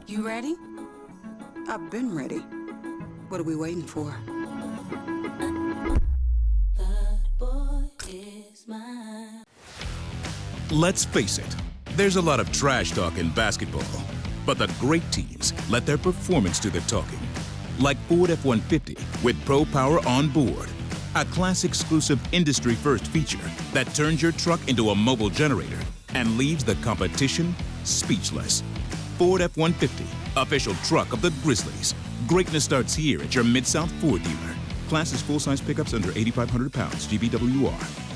You ready? I've been ready. What are we waiting for? Let's face it, there's a lot of trash talk in basketball, but the great teams let their performance do the talking. Like Ford F-150 with Pro Power on board, a class-exclusive industry-first feature that turns your truck into a mobile generator and leaves the competition speechless. Ford F-150, official truck of the Grizzlies. Greatness starts here at your Mid-South Ford dealer. Class is full-size pickups under 8,500 pounds, GVWR.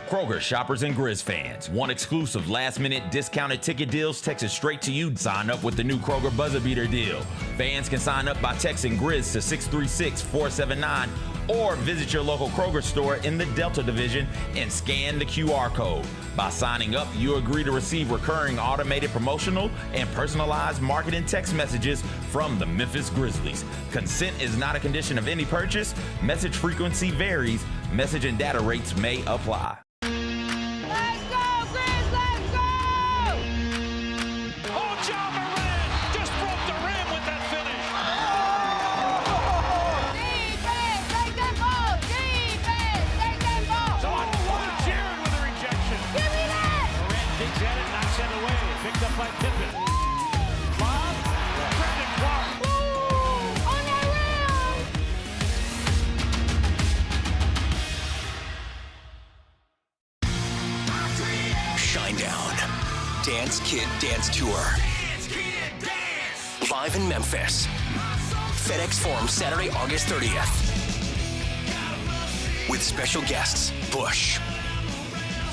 Kroger shoppers and Grizz fans. Want exclusive last-minute discounted ticket deals texted straight to you? Sign up with the new Kroger Buzzer Beater deal. Fans can sign up by texting Grizz to 636-479 or visit your local Kroger store in the Delta Division and scan the QR code. By signing up, you agree to receive recurring automated promotional and personalized marketing text messages from the Memphis Grizzlies. Consent is not a condition of any purchase. Message frequency varies. Message and data rates may apply. Dance Kid Dance Tour. Live in Memphis. FedEx Forum, Saturday, August 30th. With special guests, Bush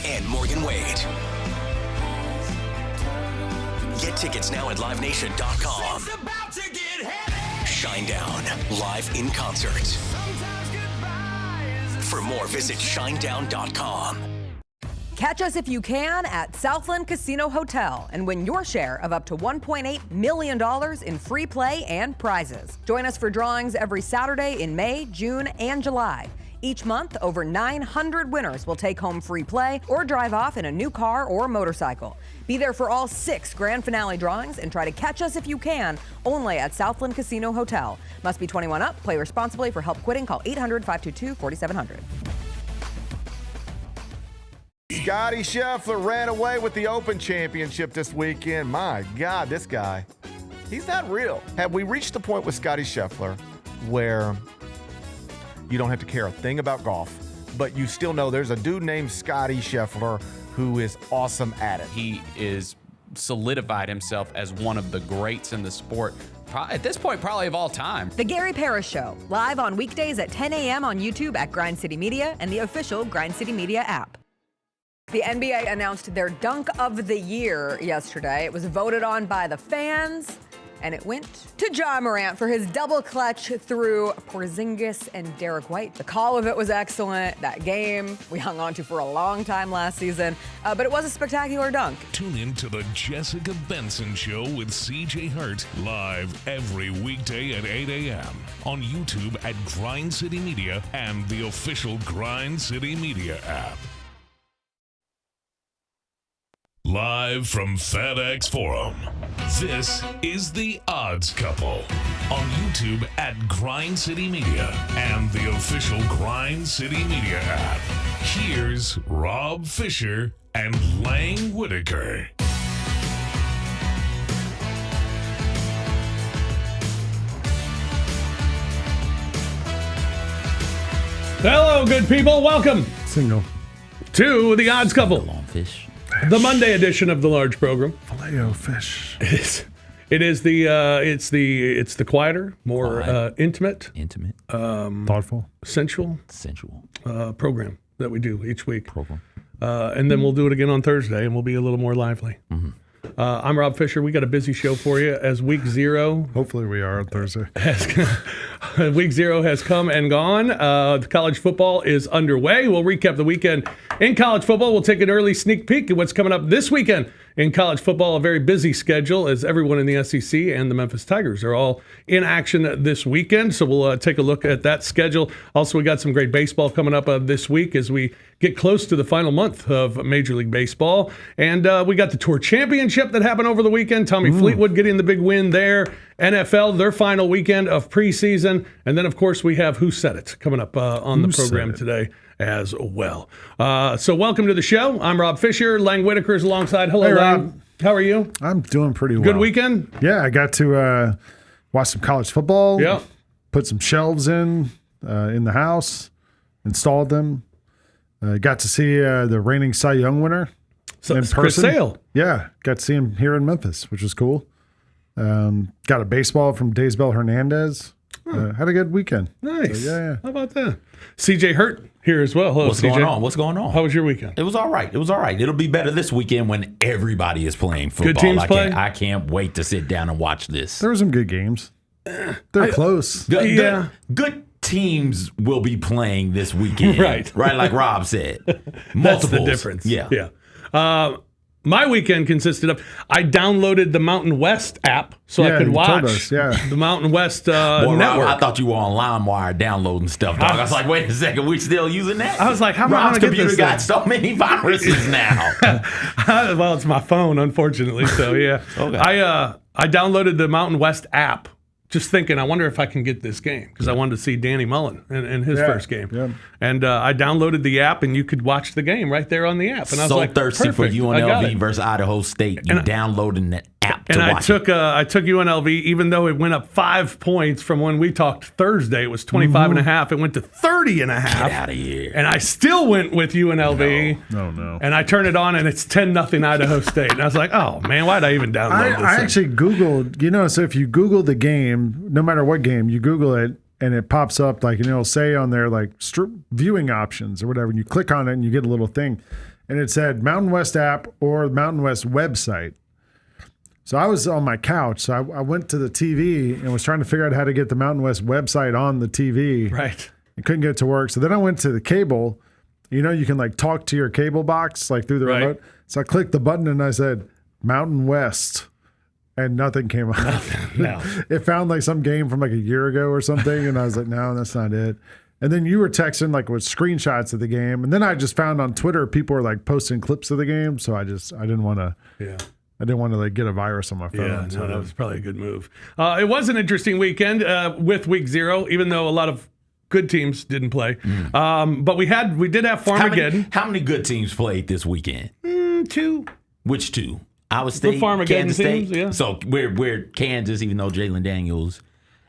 and Morgan Wade. Get tickets now at livenation.com. Shinedown, live in concert. For more, visit shinedown.com. Catch us if you can at Southland Casino Hotel and win your share of up to $1.8 million in free play and prizes. Join us for drawings every Saturday in May, June, and July. Each month, over 900 winners will take home free play or drive off in a new car or motorcycle. Be there for all 6 grand finale drawings and try to catch us if you can, only at Southland Casino Hotel. Must be 21 up. Play responsibly. For help quitting, call 800-522-4700. Scotty Scheffler ran away with the Open Championship this weekend. My God, this guy, he's not real. Have we reached the point with Scotty Scheffler where you don't have to care a thing about golf, but you still know there's a dude named Scotty Scheffler who is awesome at it? He is solidified himself as one of the greats in the sport. At this point, probably of all time. The Gary Parrish Show, live on weekdays at 10 a.m. on YouTube at Grind City Media and the official Grind City Media app. The NBA announced their Dunk of the Year yesterday. It was voted on by the fans, and it went to Ja Morant for his double clutch through Porzingis and Derek White. The call of it was excellent. That game we hung on to for a long time last season, but it was a spectacular dunk. Tune in to the Jessica Benson Show with CJ Hurt, live every weekday at 8 a.m. on YouTube at Grind City Media and the official Grind City Media app. Live from FedEx Forum, this is The Odds Couple on YouTube at Grind City Media and the official Grind City Media app. Here's Rob Fisher and Lang Whitaker. Hello, good people. Welcome to The Odds Couple. Come on, fish. The Monday edition of the large program. Filet-O-Fish. It's the quieter, more intimate, thoughtful, sensual program that we do each week. And then we'll do it again on Thursday, and we'll be a little more lively. I'm Rob Fisher. We got a busy show for you as week 0. Hopefully we are on Thursday. Week 0 has come and gone. The college football is underway. We'll recap the weekend in college football. We'll take an early sneak peek at what's coming up this weekend in college football. A very busy schedule as everyone in the SEC and the Memphis Tigers are all in action this weekend. So we'll take a look at that schedule. Also, we got some great baseball coming up this week as we get close to the final month of Major League Baseball. And we got the Tour Championship that happened over the weekend. Tommy Fleetwood getting the big win there. NFL, their final weekend of preseason. And then, of course, we have Who Said It coming up on the program today as well. So welcome to the show. I'm Rob Fisher. Lang Whitaker's alongside. Hello, Hey, Lang. Rob. How are you? I'm doing pretty well. Good weekend? Yeah, I got to watch some college football. Yeah. Put some shelves in the house, installed them. Got to see the reigning Cy Young winner So in it's Chris person. Sale. Yeah, got to see him here in Memphis, which was cool. Got a baseball from Daysbel Hernandez. Had a good weekend. Nice. So, yeah. How about that? CJ Hurt here as well. Hello, What's CJ. going on? What's going on? How was your weekend? It was all right. It'll be better this weekend when everybody is playing football. Good teams play? I can't wait to sit down and watch this. There were some good games. They're close. Good teams will be playing this weekend. Right. Right, like Rob said. That's Multiples. the difference. Yeah. Yeah. My weekend consisted of I downloaded the Mountain West app so I could you watch told us, the Mountain West Boy, network. Rob, I thought you were on LimeWire downloading stuff, dog. I was like, wait a second, we still using that? I was like, how am I Rob's gonna get computer this got thing? so many viruses now. Well, it's my phone, unfortunately. So yeah. Okay. I downloaded the Mountain West app, just thinking, I wonder if I can get this game because I wanted to see Danny Mullen in his first game. Yeah. And I downloaded the app, and you could watch the game right there on the app. And I was So like, thirsty for perfect. I got UNLV it. versus Idaho State. You downloading the app to And I watch took UNLV, even though it went up 5 points from when we talked Thursday. It was 25 and a half. It went to 30 and a half. Get out of here. And I still went with UNLV. No. And I turn it on, and it's 10-0 Idaho State. And I was like, oh, man, why did I even download this I thing? actually Googled, so if you Google the game, no matter what game, you Google it and it pops up like, it'll say on there like viewing options or whatever. And you click on it and you get a little thing. And it said Mountain West app or Mountain West website. So I was on my couch. So I went to the TV and was trying to figure out how to get the Mountain West website on the TV. Right. I couldn't get it to work. So then I went to the cable. You can like talk to your cable box like through the Right. remote. So I clicked the button and I said Mountain West, and nothing came up. No. It found like some game from like a year ago or something, and I was like, no, that's not it. And then you were texting like with screenshots of the game, and then I just found on Twitter people were like posting clips of the game, so I didn't want to. Yeah. I didn't want to like get a virus on my phone. Yeah, so that was probably a good move. It was an interesting weekend with week 0, even though a lot of good teams didn't play. But we did have Farmageddon. How many good teams played this weekend? 2. Which two? Iowa State, Farmageddon Kansas State. teams, yeah. So we're Kansas, even though Jalen Daniels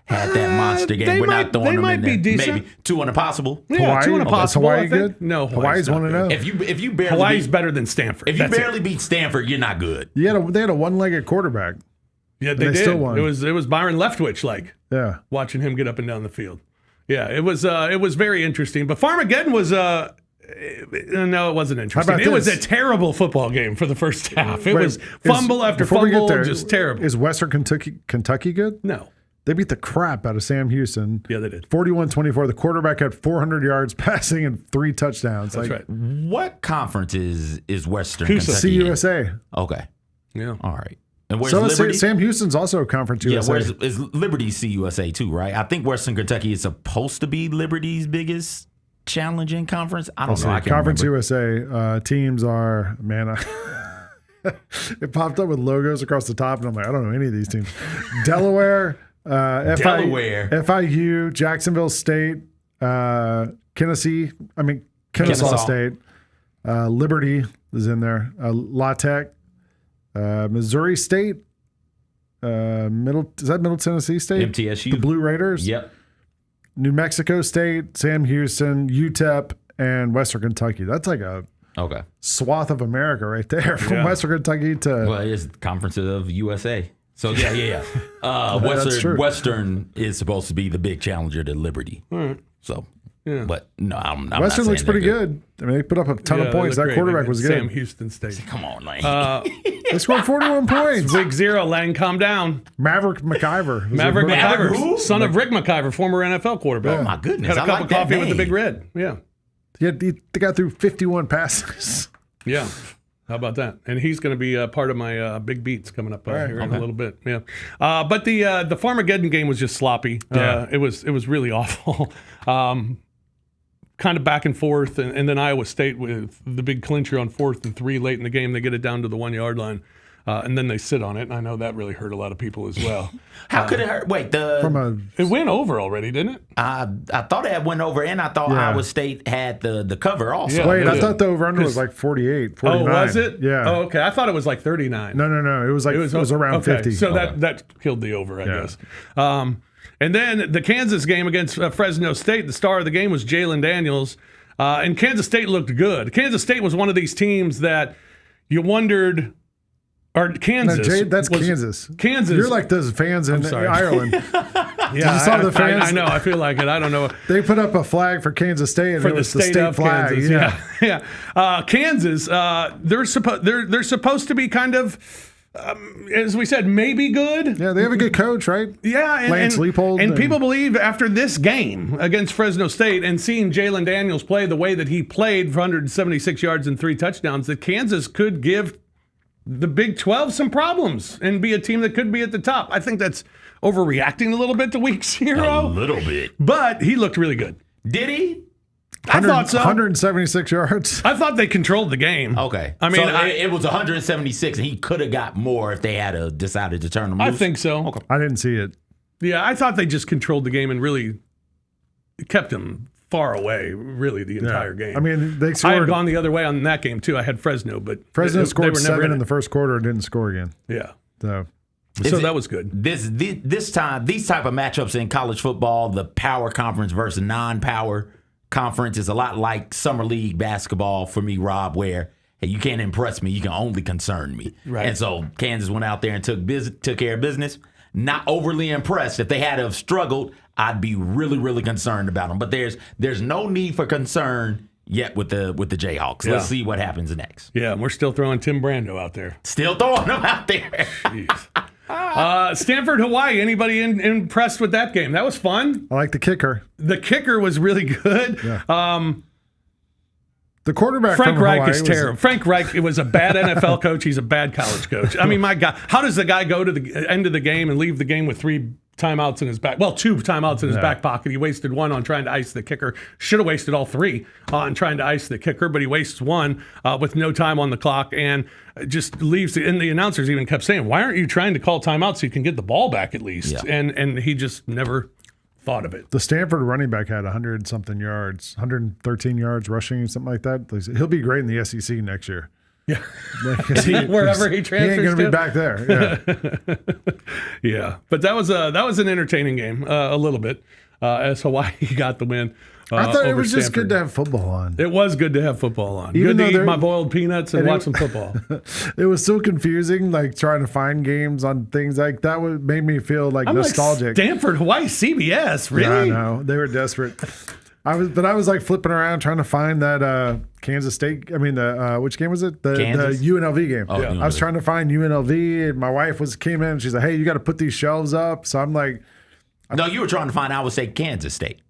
had that monster game. We're not throwing they them might in be there. decent. Maybe 2 on a possible. Yeah, Hawaii? 2 and a Okay. possible. Hawaii I think. good? No, Hawaii's not 1-0. good. If you barely Hawaii's beat, better than Stanford. if you That's it. barely beat Stanford, you're not good. they had a one-legged quarterback. Yeah, they they did. still won. It was Byron Leftwich like Yeah. watching him get up and down the field. Yeah, it was very interesting. But Farmageddon was no, it wasn't interesting. about It was a this? terrible football game for the first half. It Wait, was fumble after before we fumble, get there, just terrible. Is Western Kentucky good? No. They beat the crap out of Sam Houston. Yeah, they did. 41-24. The quarterback had 400 yards passing and 3 touchdowns. That's like, right. What conference is Western CUSA. Kentucky in? CUSA. Okay. Yeah. All right. And where's So is Liberty? Sam Houston's also a conference Yeah, USA. is Liberty CUSA too, right? I think Western Kentucky is supposed to be Liberty's biggest challenging conference. I don't know. I can't Conference remember. USA teams are, it popped up with logos across the top, and I'm like, I don't know any of these teams. Delaware, Delaware. FIU, Jacksonville State, Kennesaw Kennesaw. State, Liberty is in there, La Tech, Missouri State, Middle Tennessee State? MTSU. The Blue Raiders? Yep. New Mexico State, Sam Houston, UTEP, and Western Kentucky. That's like a Okay. swath of America right there, from Western Kentucky to Well, it is Conference of USA. So yeah. that's true. Western is supposed to be the big challenger to Liberty. So Yeah. But no, I'm not Western saying looks pretty they're good. I mean, they put up a ton of they points. look That great quarterback against was good. Sam Houston State. Come on, man. They scored 41 points. Week 0, Lang, calm down. Maverick McIver. Maverick Maverick McIver, who? son of Rick McIver, former NFL quarterback. Oh, my goodness. Had a I cup like of that coffee with the name. Big Red. Yeah. They got through 51 passes. Yeah. How about that? And he's going to be part of my big beats coming up here in a little bit. Yeah. But the Farmageddon game was just sloppy. Yeah. It was really awful. Kind of back and forth, and then Iowa State with the big clincher on 4th and 3 late in the game. They get it down to the 1-yard line, and then they sit on it. And I know that really hurt a lot of people as well. How could it hurt? Wait, it went over already, didn't it? I thought it had went over, and I thought Iowa State had the cover also. Yeah, Wait, I thought the over-under was like 48, 49. Oh, was it? Yeah. Oh, okay. I thought it was like 39. No. It was around okay. 50. So that killed the over, I guess. And then the Kansas game against Fresno State, the star of the game was Jalen Daniels. And Kansas State looked good. Kansas State was one of these teams that you wondered, or Kansas. No, Jade, that's Kansas. Kansas. You're like those fans in Ireland. Yeah, you saw the fans? I know. I feel like it. I don't know. They put up a flag for Kansas State, and For it the was state the state of flag. Kansas. Yeah. Kansas. They're supposed to be kind of. As we said, maybe good. Yeah, they have a good coach, right? Yeah, Lance Leipold. And people believe after this game against Fresno State and seeing Jalen Daniels play the way that he played for 176 yards and 3 touchdowns, that Kansas could give the Big 12 some problems and be a team that could be at the top. I think that's overreacting a little bit to week 0. A little bit. But he looked really good. Did he? I thought so. 176 yards. I thought they controlled the game. Okay. I mean, so it was 176, and he could have got more if they had decided to turn him loose. I think so. Okay. I didn't see it. Yeah, I thought they just controlled the game and really kept him far away, really, the entire game. I mean, they I scored. had gone the other way on that game, too. I had Fresno, but Fresno they scored were never 7 in it. the first quarter and didn't score again. Yeah. So that was good. This time, these type of matchups in college football, the power conference versus non-power conference is a lot like summer league basketball for me, Rob, where hey, you can't impress me, you can only concern me. Right. And so Kansas went out there and took care of business. Not overly impressed. If they had have struggled, I'd be really, really concerned about them. But there's no need for concern yet with the Jayhawks. Yeah. Let's see what happens next. Yeah, and we're still throwing Tim Brando out there. Still throwing them out there. Jeez. Stanford, Hawaii. Anybody impressed with that game? That was fun. I like the kicker. The kicker was really good. Yeah. The quarterback Frank from Reich Hawaii is terrible. Frank Reich was a bad NFL coach. He's a bad college coach. I mean, my God, how does the guy go to the end of the game and leave the game with 3 timeouts in his back? Well, 2 timeouts in his back pocket. He wasted 1 on trying to ice the kicker. Should have wasted all 3 on trying to ice the kicker, but he wastes 1 with no time on the clock and just leaves. And the announcers even kept saying, "Why aren't you trying to call timeout so you can get the ball back at least?" Yeah. And he just never thought of it. The Stanford running back had 100-something yards, 113 yards rushing, something like that. He'll be great in the SEC next year. Yeah. He Wherever he ain't transfers going to be to. back there. Yeah. Yeah, but that was an entertaining game, a little bit, as Hawaii got the win. I thought it over was just Stanford. good to have football on. It was good to have football on. Even Good to though eat they're- my boiled peanuts and and watch it- some football. It was so confusing, like trying to find games on things like that. Made me feel like I'm nostalgic. like, Stanford, Hawaii, CBS, Yeah, really? I know they were desperate. I was like flipping around trying to find that Kansas State. I mean, which game was it? The Kansas? UNLV game. Oh, Yeah. UNLV. I was trying to find UNLV, and my wife came in. And she's like, "Hey, you got to put these shelves up." So I'm like, No, you were trying to find, I would say, Kansas State.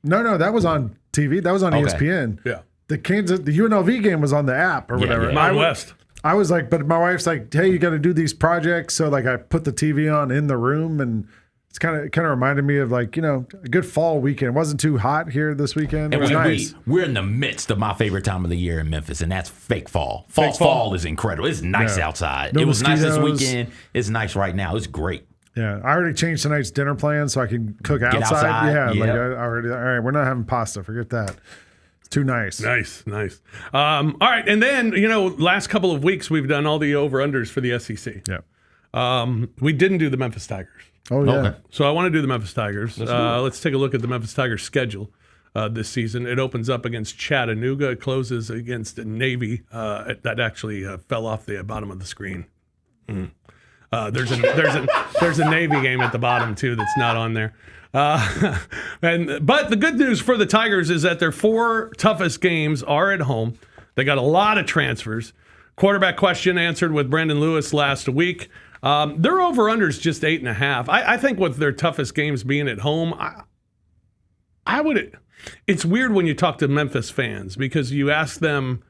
"No, that was on TV. That was on Okay. ESPN." Yeah. The UNLV game was on the app or whatever. yeah. Mountain West. I was like, but my wife's like, "Hey, you got to do these projects." So like, I put the TV on in the room, and it's kind of reminded me of like, a good fall weekend. It wasn't too hot here this weekend. It And was nice. we're in the midst of my favorite time of the year in Memphis, and that's fake fall. Fake fall. Fall is incredible. It's nice Yeah. outside. No it was nice this mosquitoes. weekend. It's nice right now. It's great. Yeah, I already changed tonight's dinner plan so I can cook Get outside, Yeah, like yep. I already. All right, we're not having pasta. Forget that. It's too nice. Nice. All right, and then, last couple of weeks we've done all the over-unders for the SEC. Yeah. We didn't do the Memphis Tigers. Oh yeah. Okay. So I want to do the Memphis Tigers. Let's take a look at the Memphis Tigers schedule this season. It opens up against Chattanooga. It closes against Navy. That actually fell off the bottom of the screen. There's a Navy game at the bottom too that's not on there. But the good news for the Tigers is that their 4 toughest games are at home. They got a lot of transfers. Quarterback question answered with Brandon Lewis last week. Their over-under's just 8.5. I think with their toughest games being at home, I would. It's weird when you talk to Memphis fans because you ask them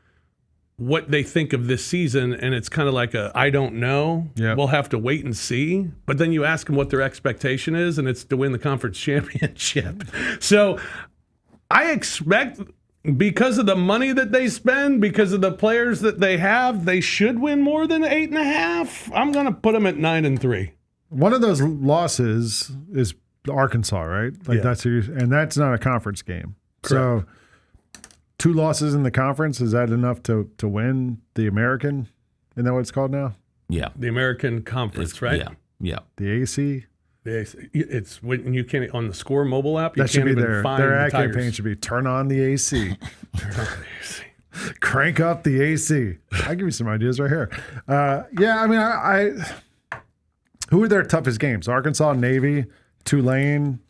what they think of this season, and it's kind of like I don't know. Yep. We'll have to wait and see. But then you ask them what their expectation is, and it's to win the conference championship. So I expect, because of the money that they spend, because of the players that they have, they should win more than 8.5. I'm going to put them at 9-3. One of those losses is Arkansas, right? Like and that's not a conference game. Correct. So 2 losses in the conference, is that enough to win the American? Isn't that what it's called now? Yeah. The American Conference, right? Yeah. Yeah. The AC? It's when you can't, on the Score mobile app, you That should can't be even find their the ad Tigers. campaign should be turn on the AC. Turn on the AC. Crank up the AC. I'll give you some ideas right here. Yeah, I mean, I who are their toughest games? Arkansas, Navy, Tulane,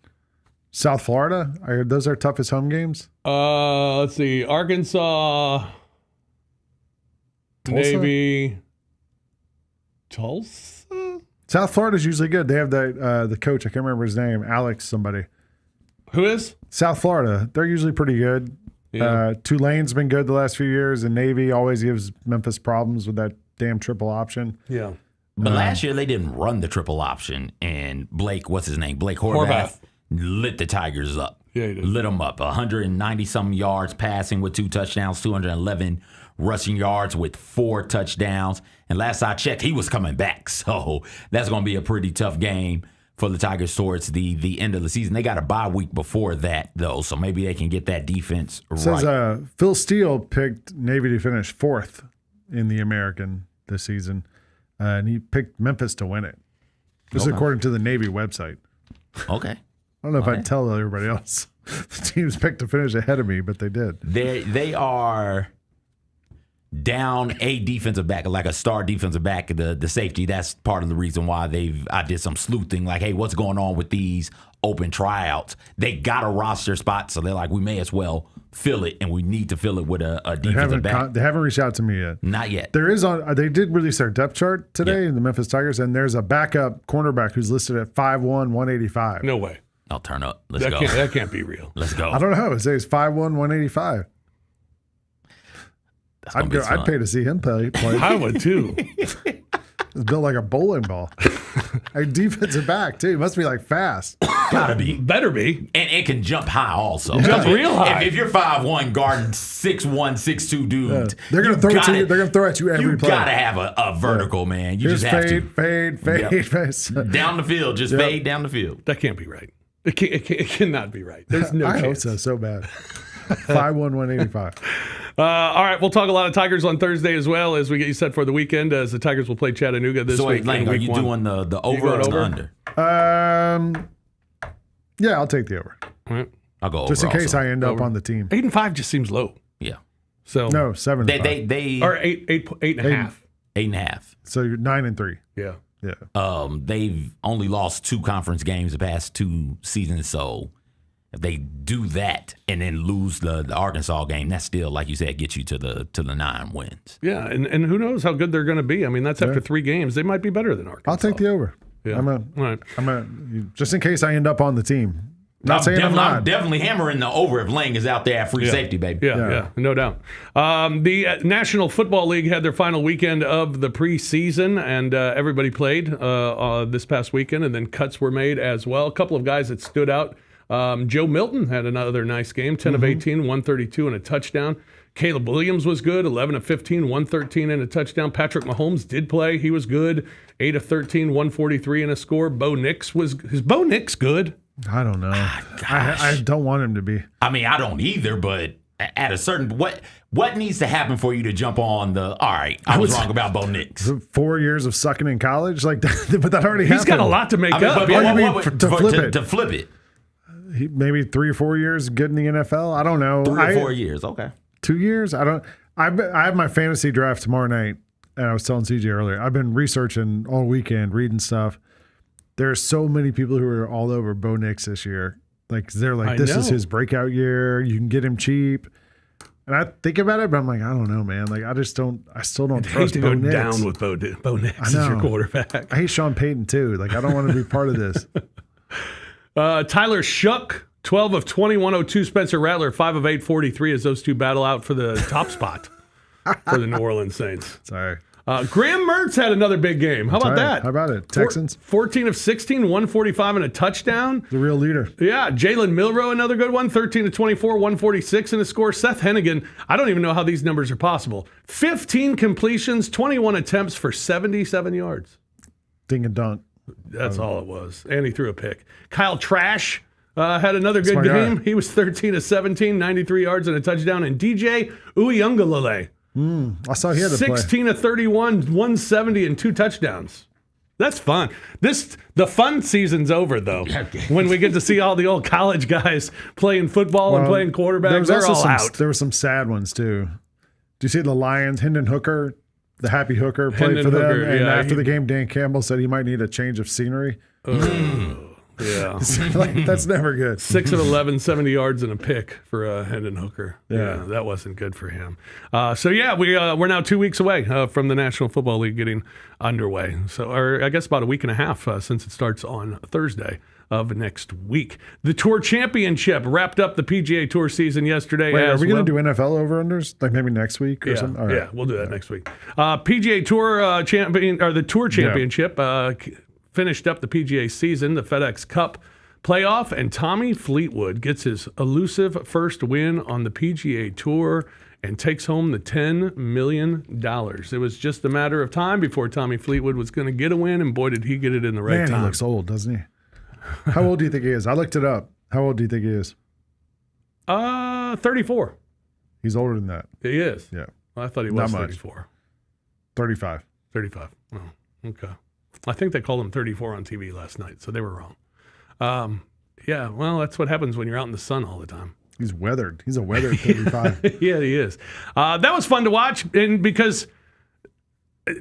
South Florida? Are those their toughest home games? Let's see. Arkansas, Tulsa? Navy, Tulsa? South Florida's usually good. They have the coach, I can't remember his name, Alex somebody. Who is? South Florida, they're usually pretty good. Yeah. Tulane's been good the last few years, and Navy always gives Memphis problems with that damn triple option. Yeah. But last year they didn't run the triple option, and Blake Horvath lit the Tigers up. Yeah, he did. Lit them up. 190-something yards passing with 2 touchdowns, 211 rushing yards with 4 touchdowns. And last I checked, he was coming back. So that's going to be a pretty tough game for the Tigers towards the end of the season. They got a bye week before that, though, so maybe they can get that defense right. Says Phil Steele picked Navy to finish 4th in the American this season, and he picked Memphis to win it. This is according to the Navy website. Okay. I don't know if I'd tell everybody else. The teams picked to finish ahead of me, but they did. They are down a defensive back, like a star defensive back, the safety. That's part of the reason why I did some sleuthing, like, hey, what's going on with these open tryouts? They got a roster spot, so they're like, we may as well fill it, and we need to fill it with a defensive back. They haven't reached out to me yet. Not yet. There is they did release their depth chart today in the Memphis Tigers, and there's a backup cornerback who's listed at 5'1", 185. No way. I'll turn up. Let's That go. That can't be real. Let's go. I don't know. It says 5'1", 185. I'd pay to see him play. I would too. It's built like a bowling ball. A defensive back too. He must be like fast. Gotta be. Better be. And it can jump high also. Jump real high. If you're 5'1", guarding 6'1", 6'2" dude, They're gonna throw it to you. They're gonna throw at you every play. You gotta have a vertical, man. You Just just have fade, fade. down the field. Just fade down the field. That can't be right. It cannot be right. There's no I chance. hope so bad. 5'1", 185. All right, we'll talk a lot of Tigers on Thursday as well as we get you set for the weekend, as the Tigers will play Chattanooga this So week. Lang, are week you 1. doing the over or the under? Yeah, I'll take the over. All right. I'll go over. Just in case also. I end up on the team. 8-5 just seems low. Yeah. So No, 7. They or 8.5. 8.5. So you're 9-3. Yeah. Yeah. They've only lost 2 conference games the past 2 seasons. So if they do that and then lose the Arkansas game, that's still, like you said, gets you to the 9 wins. Yeah, and who knows how good they're going to be. I mean, that's after 3 games. They might be better than Arkansas. I'll take the over. Yeah. All right. Just in case I end up on the team. Not saying I'm not. I'm definitely hammering the over if Lang is out there at free safety, baby. Yeah, no doubt. The National Football League had their final weekend of the preseason, and everybody played this past weekend, and then cuts were made as well. A couple of guys that stood out. Joe Milton had another nice game, 10 of 18, 132 and a touchdown. Caleb Williams was good, 11 of 15, 113 and a touchdown. Patrick Mahomes did play. He was good, 8 of 13, 143 and a score. Bo Nix is Bo Nix good? I don't know. I don't want him to be. I mean, I don't either, but at a certain what needs to happen for you to jump on the all right, I was wrong about Bo Nix. 4 years of sucking in college, like that, but that already happened. He's got a lot to make up. To flip it. Maybe 3 or 4 years good in the NFL. I don't know. 3 or 4 years, okay. 2 years. I have my fantasy draft tomorrow night, and I was telling CJ earlier. I've been researching all weekend, reading stuff. there are so many people who are all over Bo Nix this year. Like they're like, this is his breakout year. You can get him cheap. And I think about it, but I'm like, I don't know, man. Like I still don't trust to Bo go Nix. down with Bo Nix as your quarterback. I hate Sean Payton too. Like I don't want to be part of this. Tyler Shook, 12 of 20, 102. Spencer Rattler, 5 of 8, 43 as those two battle out for the top spot for the New Orleans Saints. Sorry. Graham Mertz had another big game. How about that? How about it? Texans? 14 of 16, 145 and a touchdown. The real leader. Yeah. Jalen Milroe, another good one. 13 of 24, 146 in a score. Seth Hennigan, I don't even know how these numbers are possible. 15 completions, 21 attempts for 77 yards. Ding and dunk. That's all it was. And he threw a pick. Kyle Trash had another good game. He was 13 of 17, 93 yards and a touchdown. And DJ Uyunglele. I saw he had a 16 of 31, 170 and 2 touchdowns. That's fun. The fun season's over though. When we get to see all the old college guys playing football and playing quarterback, they're all out. There were some sad ones too. Do you see the Lions? Hendon Hooker, the happy hooker, played Hendon for them. Hooker, and yeah, after the game, Dan Campbell said he might need a change of scenery. Yeah. Like, that's never good. 6 of 11, 70 yards and a pick for Hendon Hooker. Yeah. That wasn't good for him. We're now 2 weeks away from the National Football League getting underway. Or I guess about a week and a half since it starts on Thursday of next week. The Tour Championship wrapped up the PGA Tour season yesterday. Wait, are we going to do NFL over-unders? Like maybe next week or something? All right. Yeah, we'll do that next week. PGA Tour champion, or the Tour Championship finished up the PGA season, the FedEx Cup playoff, and Tommy Fleetwood gets his elusive first win on the PGA Tour and takes home the $10 million. It was just a matter of time before Tommy Fleetwood was going to get a win, and boy, did he get it in the right time. He looks old, doesn't he? How old do you think he is? I looked it up. How old do you think he is? 34. He's older than that. He is? Yeah. Well, I thought he was Not much. 34. 35. 35. Oh, okay. I think they called him 34 on TV last night, so they were wrong. Yeah, well, that's what happens when you're out in the sun all the time. He's weathered. He's a weathered 35. Yeah, he is. That was fun to watch, and because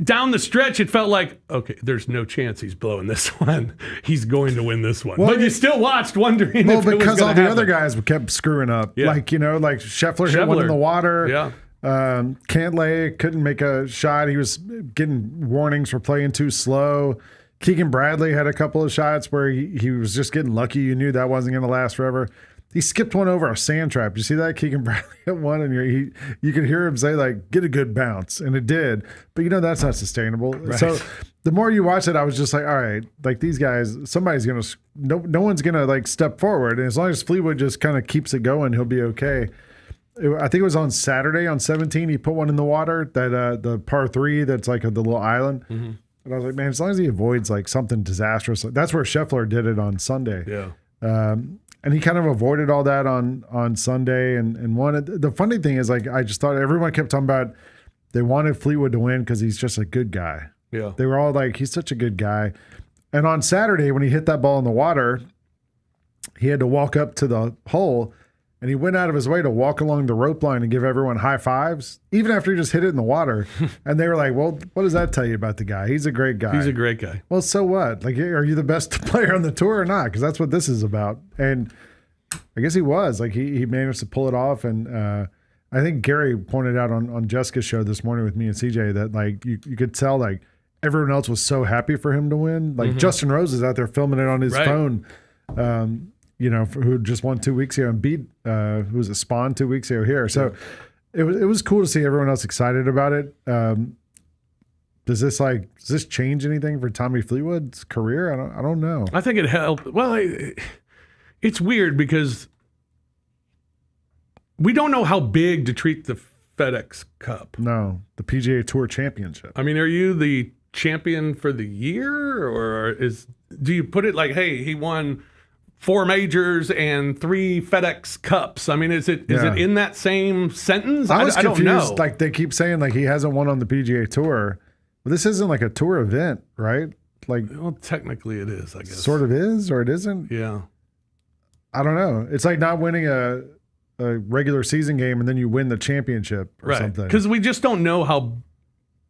down the stretch, it felt like, okay, there's no chance he's blowing this one. He's going to win this one. Well, but you still watched wondering if it was going to happen. Because all the other guys kept screwing up. Yeah. Like Scheffler hit one in the water. Yeah. Cantlay couldn't make a shot. He was getting warnings for playing too slow. Keegan Bradley had a couple of shots where he was just getting lucky. You knew that wasn't going to last forever. He skipped one over a sand trap. You see that? Keegan Bradley hit one, and you could hear him say, like, get a good bounce. And it did. But, that's not sustainable. Right. So the more you watch it, I was just like, all right, like these guys, somebody's going to – no one's going to, like, step forward. And as long as Fleetwood just kind of keeps it going, he'll be okay. I think it was on Saturday on 17. He put one in the water, that the par 3 that's like the little island. Mm-hmm. And I was like, man, as long as he avoids like something disastrous, that's where Scheffler did it on Sunday. Yeah. And he kind of avoided all that on Sunday and won it. The funny thing is, like, I just thought everyone kept talking about they wanted Fleetwood to win because he's just a good guy. Yeah. They were all like, he's such a good guy. And on Saturday, when he hit that ball in the water, he had to walk up to the hole. And he went out of his way to walk along the rope line and give everyone high fives, even after he just hit it in the water. And they were like, well, what does that tell you about the guy? He's a great guy. He's a great guy. Well, so what? Like, are you the best player on the tour or not? Because that's what this is about. And I guess he was. Like, he managed to pull it off. And I think Gary pointed out on Jessica's show this morning with me and CJ that, like, you could tell, like, everyone else was so happy for him to win. Like, Justin Rose is out there filming it on his phone. Who just won 2 weeks ago and beat who was a Spawn 2 weeks ago here. So it was cool to see everyone else excited about it. Does this change anything for Tommy Fleetwood's career? I don't know. I think it helped. Well, it's weird because we don't know how big to treat the FedEx Cup. No, the PGA Tour Championship. I mean, are you the champion for the year, or do you put it like, hey, he won 4 majors and 3 FedEx Cups? I mean, is it in that same sentence? I was confused. Don't know. Like, they keep saying like he hasn't won on the PGA Tour. But this isn't like a tour event, right? Like, well, technically it is, I guess. Sort of is, or it isn't. Yeah. I don't know. It's like not winning a regular season game and then you win the championship or something. Because we just don't know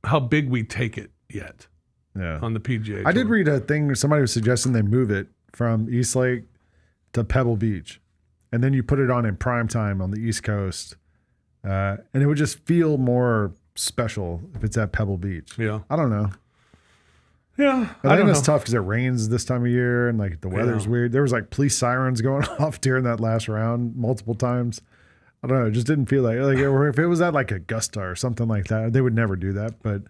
how big we take it yet. Yeah. on the PGA Tour. I did read a thing. Somebody was suggesting they move it from East Lake to Pebble Beach, and then you put it on in prime time on the East Coast, and it would just feel more special if it's at Pebble Beach. Yeah. I don't know. Yeah, But I think don't it's know. tough because it rains this time of year and like the weather's weird. There was like police sirens going off during that last round multiple times. I don't know. It just didn't feel like or if it was at like Augusta or something like that, they would never do that. But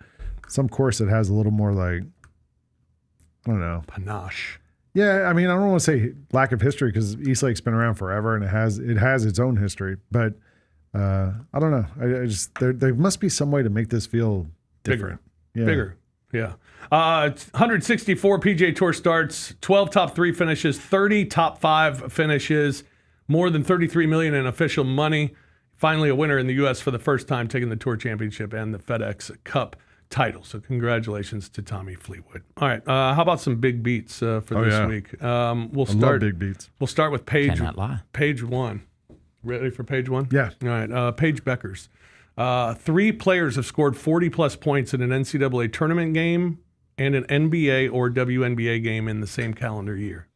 some course that has a little more like, I don't know. Panache. Yeah, I mean, I don't want to say lack of history because East Lake's been around forever and it has its own history. But I don't know. I just there must be some way to make this feel different. Bigger. Yeah. 164 PGA Tour starts, 12 top 3 finishes, 30 top 5 finishes, more than $33 million in official money. Finally, a winner in the U.S. for the first time, taking the Tour Championship and the FedEx Cup title. So congratulations to Tommy Fleetwood. All right. How about some big beats for this week? We'll start. Love big beats. We'll start with page 1. Ready for page 1? Yeah. All right. Paige Beckers. 3 players have scored 40-plus points in an NCAA tournament game and an NBA or WNBA game in the same calendar year.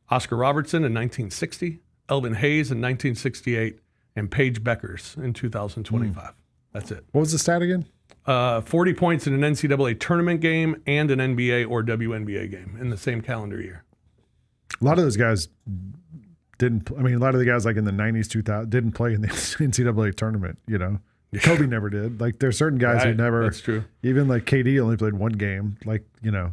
Oscar Robertson in 1960, Elvin Hayes in 1968, and Paige Beckers in 2025. That's it. What was the stat again? 40 points in an NCAA tournament game and an NBA or WNBA game in the same calendar year. A lot of those guys didn't. I mean, a lot of the guys like in the 90s, 2000 didn't play in the NCAA tournament. You know, Kobe never did. Like there's certain guys who never. That's true. Even like KD only played one game. Like Yeah.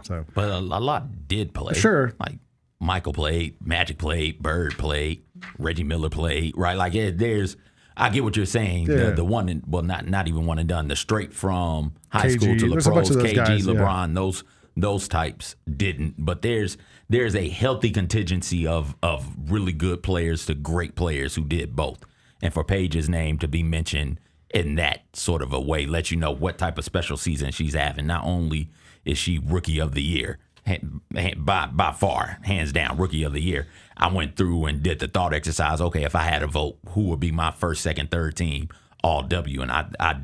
So, But a lot did play. Sure. Like Michael played, Magic played, Bird played, Reggie Miller played, right? Like there's, I get what you're saying. Yeah. The one, not even one and done. The straight from high KG. school to the There's a bunch pros, of those KG, guys, yeah. LeBron, those types didn't. But there's a healthy contingency of really good players to great players who did both. And for Paige's name to be mentioned in that sort of a way lets you know what type of special season she's having. Not only is she Rookie of the Year, by far, hands down, Rookie of the Year. I went through and did the thought exercise. Okay, if I had a vote, who would be my first, second, third team All W? And I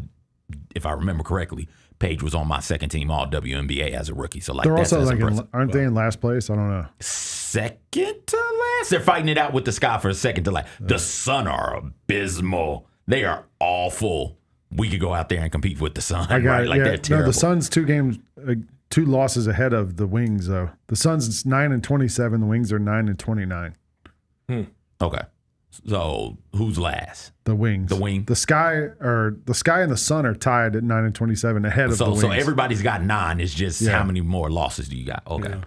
if I remember correctly, Paige was on my second team All WNBA as a rookie. So they're that's also like, impressive. aren't they in last place? I don't know. Second to last. They're fighting it out with the Sky for second to last. The Sun are abysmal. They are awful. We could go out there and compete with the Sun. I got right? it. Like yeah. they're terrible. No, the Suns 2 losses ahead of the Wings though. The Suns 9-27. The Wings are 9-29. Okay. So who's last? The Wings. The Wing. The Sky and the Sun are tied at 9-27 ahead of the Wings. So everybody's got 9. It's just how many more losses do you got? Okay. Yeah.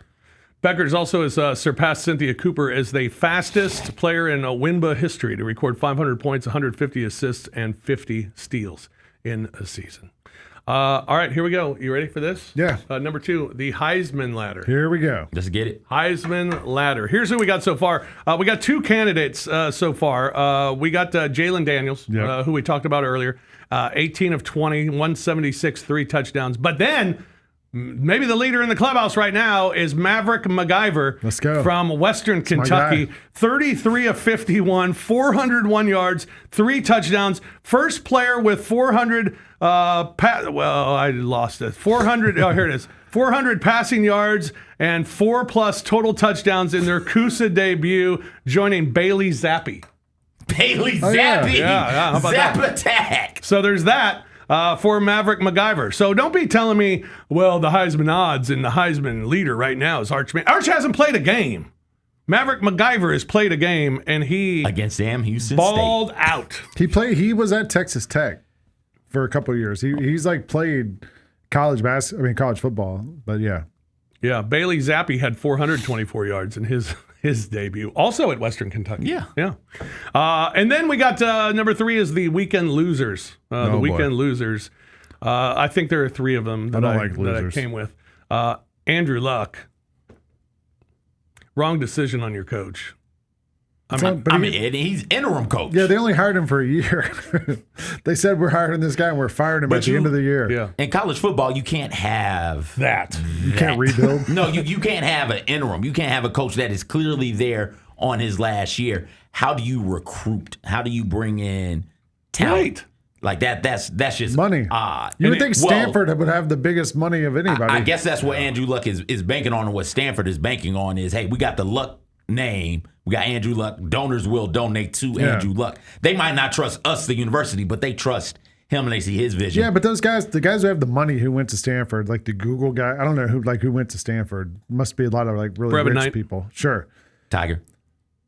Beckers also has surpassed Cynthia Cooper as the fastest player in WNBA history to record 500 points, 150 assists, and 50 steals in a season. All right, here we go. You ready for this? Yeah. Number 2, the Heisman ladder. Here we go. Let's get it. Heisman ladder. Here's who we got so far. We got 2 candidates so far. We got Jalen Daniels, who we talked about earlier. 18 of 20, 176, 3 touchdowns. But then maybe the leader in the clubhouse right now is Maverick MacGyver. Let's go. From Western Kentucky. 33 of 51, 401 yards, 3 touchdowns. First player with 400 I lost it. 400 here it is. 400 passing yards and 4+ total touchdowns in their Coosa debut, joining Bailey Zappi. Bailey Zappi. Yeah, how about Zap that? attack. So there's that. For Maverick MacGyver. So don't be telling me, well, the Heisman odds and the Heisman leader right now is Arch. Arch hasn't played a game. Maverick MacGyver has played a game, and he Against Sam Houston balled State. out. He was at Texas Tech for a couple of years. He's like played college football, but yeah. Yeah, Bailey Zappi had 424 yards in his debut, also at Western Kentucky. Yeah. And then we got number 3 is the Weekend Losers. The Weekend boy. Losers. I think there are 3 of them that I losers. came with. Andrew Luck. Wrong decision on your coach. He's interim coach. Yeah, they only hired him for a year. They said we're hiring this guy and we're firing him at the end of the year. Yeah. In college football, you can't have that. You can't rebuild. No, you can't have an interim. You can't have a coach that is clearly there on his last year. How do you recruit? How do you bring in talent? Right. Like that's just money. odd. You would think Stanford would have the biggest money of anybody. I guess that's what Andrew Luck is banking on, and what Stanford is banking on is, hey, we got the Luck name. We got Andrew Luck. Donors will donate to Andrew Luck. They might not trust us, the university, but they trust him and they see his vision. Yeah, but those guys, the guys who have the money who went to Stanford, like the Google guy, I don't know who went to Stanford. Must be a lot of like really rich people. Sure. Tiger.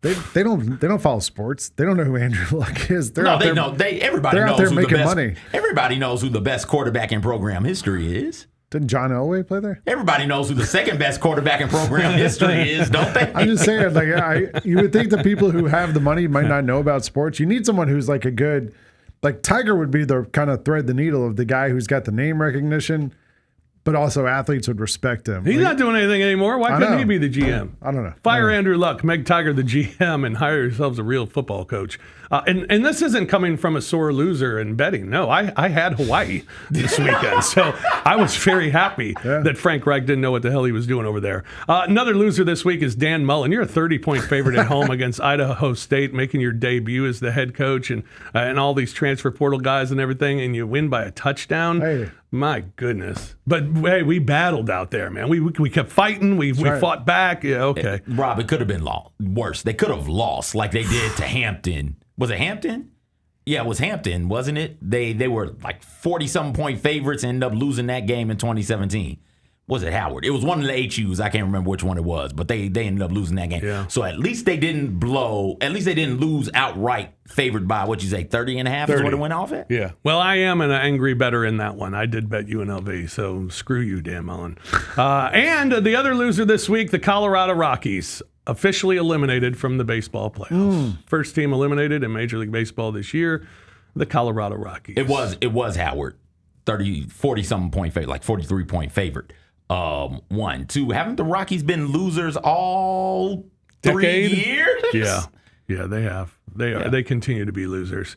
They don't follow sports. They don't know who Andrew Luck is. Everybody knows there who making the best, money. Everybody knows who the best quarterback in program history is. Didn't John Elway play there? Everybody knows who the second best quarterback in program history is, don't they? I'm just saying, like, you would think the people who have the money might not know about sports. You need someone who's like a good, like Tiger would be the kind of thread the needle of the guy who's got the name recognition, but also athletes would respect him. He's not doing anything anymore. Why couldn't he be the GM? I don't know. Fire Andrew Luck, make Tiger the GM, and hire yourselves a real football coach. And this isn't coming from a sore loser in betting. No, I had Hawaii this weekend, so I was very happy that Frank Reich didn't know what the hell he was doing over there. Another loser this week is Dan Mullen. You're a 30-point favorite at home against Idaho State, making your debut as the head coach and all these transfer portal guys and everything, and you win by a touchdown. Hey. My goodness. But, hey, we battled out there, man. We kept fighting. We fought back. Yeah, okay. Rob, it could have been worse. They could have lost like they did to Hampton. Was it Hampton? Yeah, it was Hampton, wasn't it? They were like 40-something point favorites and ended up losing that game in 2017. Was it Howard? It was one of the HUs. I can't remember which one it was, but they ended up losing that game. Yeah. So at least they didn't lose outright, favored by, what you say, 30.5 is what it went off at? Yeah. Well, I am an angry bettor in that one. I did bet UNLV, so screw you, Dan Mullen. And the other loser this week, the Colorado Rockies, officially eliminated from the baseball playoffs. First team eliminated in Major League Baseball this year, the Colorado Rockies. It was Howard, 40-something point favorite, like 43-point favorite. 1, 2. Haven't the Rockies been losers all Decade? 3 years? Yeah, they have. They continue to be losers.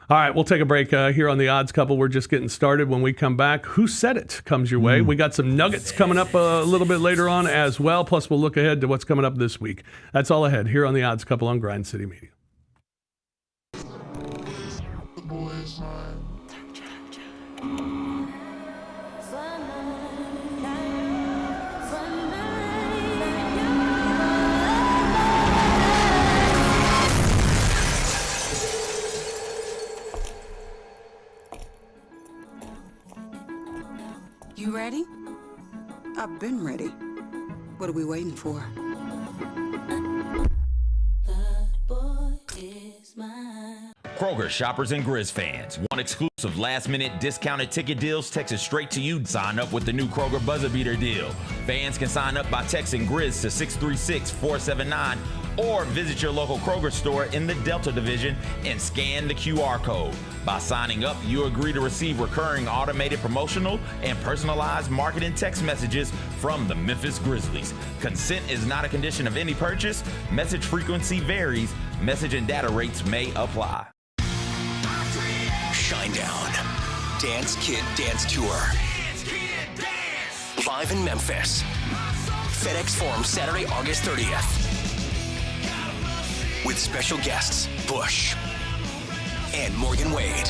All right, we'll take a break here on the Odds Couple. We're just getting started. When we come back, Who Said It comes your way. We got some nuggets coming up a little bit later on as well. Plus, we'll look ahead to what's coming up this week. That's all ahead here on the Odds Couple on Grind City Media. You ready? I've been ready. What are we waiting for? Kroger shoppers and Grizz fans want exclusive last-minute discounted ticket deals texted straight to you. Sign up with the new Kroger Buzzer Beater deal. Fans can sign up by texting Grizz to 636-479 or visit your local Kroger store in the Delta Division and scan the QR code. By signing up, you agree to receive recurring automated promotional and personalized marketing text messages from the Memphis Grizzlies. Consent is not a condition of any purchase. Message frequency varies. Message and data rates may apply. Shinedown. Dance Kid Dance Tour. Live in Memphis. FedEx Forum, Saturday, August 30th. With special guests, Bush and Morgan Wade.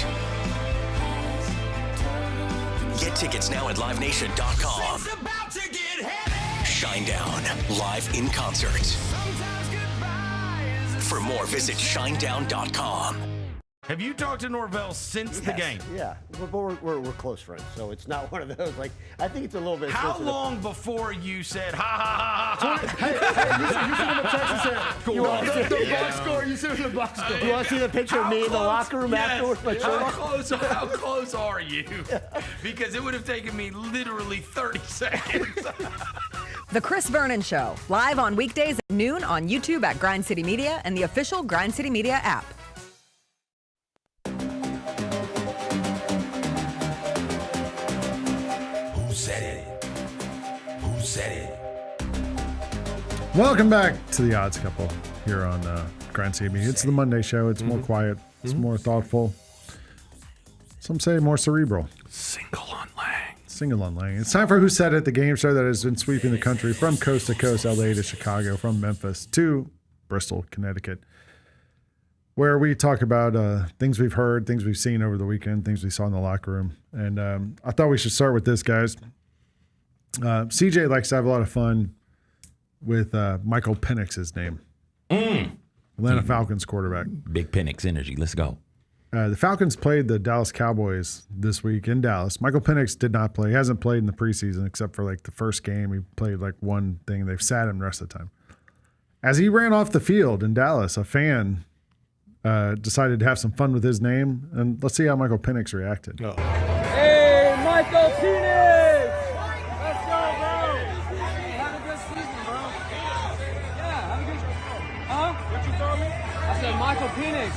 Get tickets now at livenation.com. Shinedown, live in concert. For more, visit shinedown.com. Have you talked to Norvell since the game? Yeah, we're close friends, so it's not one of those. Like, I think it's a little bit. How long before you said ha ha ha ha? Hey, you sent him a text and said, "You want the box score?" You sent him the box score. You want to see the picture of me in the locker room afterwards? How close are you? Because it would have taken me literally 30 seconds. The Chris Vernon Show, live on weekdays at noon on YouTube at Grind City Media and the official Grind City Media app. Who said it? Who said it? Welcome back to the Odds Couple here on Grind City Media. It's the Monday show. It's more quiet. It's more thoughtful. Some say more cerebral. Single on Lang. Single on Lang. It's time for Who Said It, the game show that has been sweeping the country from coast to coast, LA to Chicago, from Memphis to Bristol, Connecticut. where we talk about things we've heard, things we've seen over the weekend, things we saw in the locker room. And I thought we should start with this, guys. CJ likes to have a lot of fun with Michael Penix's name. Atlanta Falcons quarterback. Big Penix energy. Let's go. The Falcons played the Dallas Cowboys this week in Dallas. Michael Penix did not play. He hasn't played in the preseason except for like the first game. He played like one thing. They've sat him the rest of the time. As he ran off the field in Dallas, a fan decided to have some fun with his name. And let's see how Michael Penix reacted. Oh. Hey, Michael Penix! Let's go, bro! Have a good season, bro. Yeah, have a good season. Huh? What you told me? I said Michael Penix.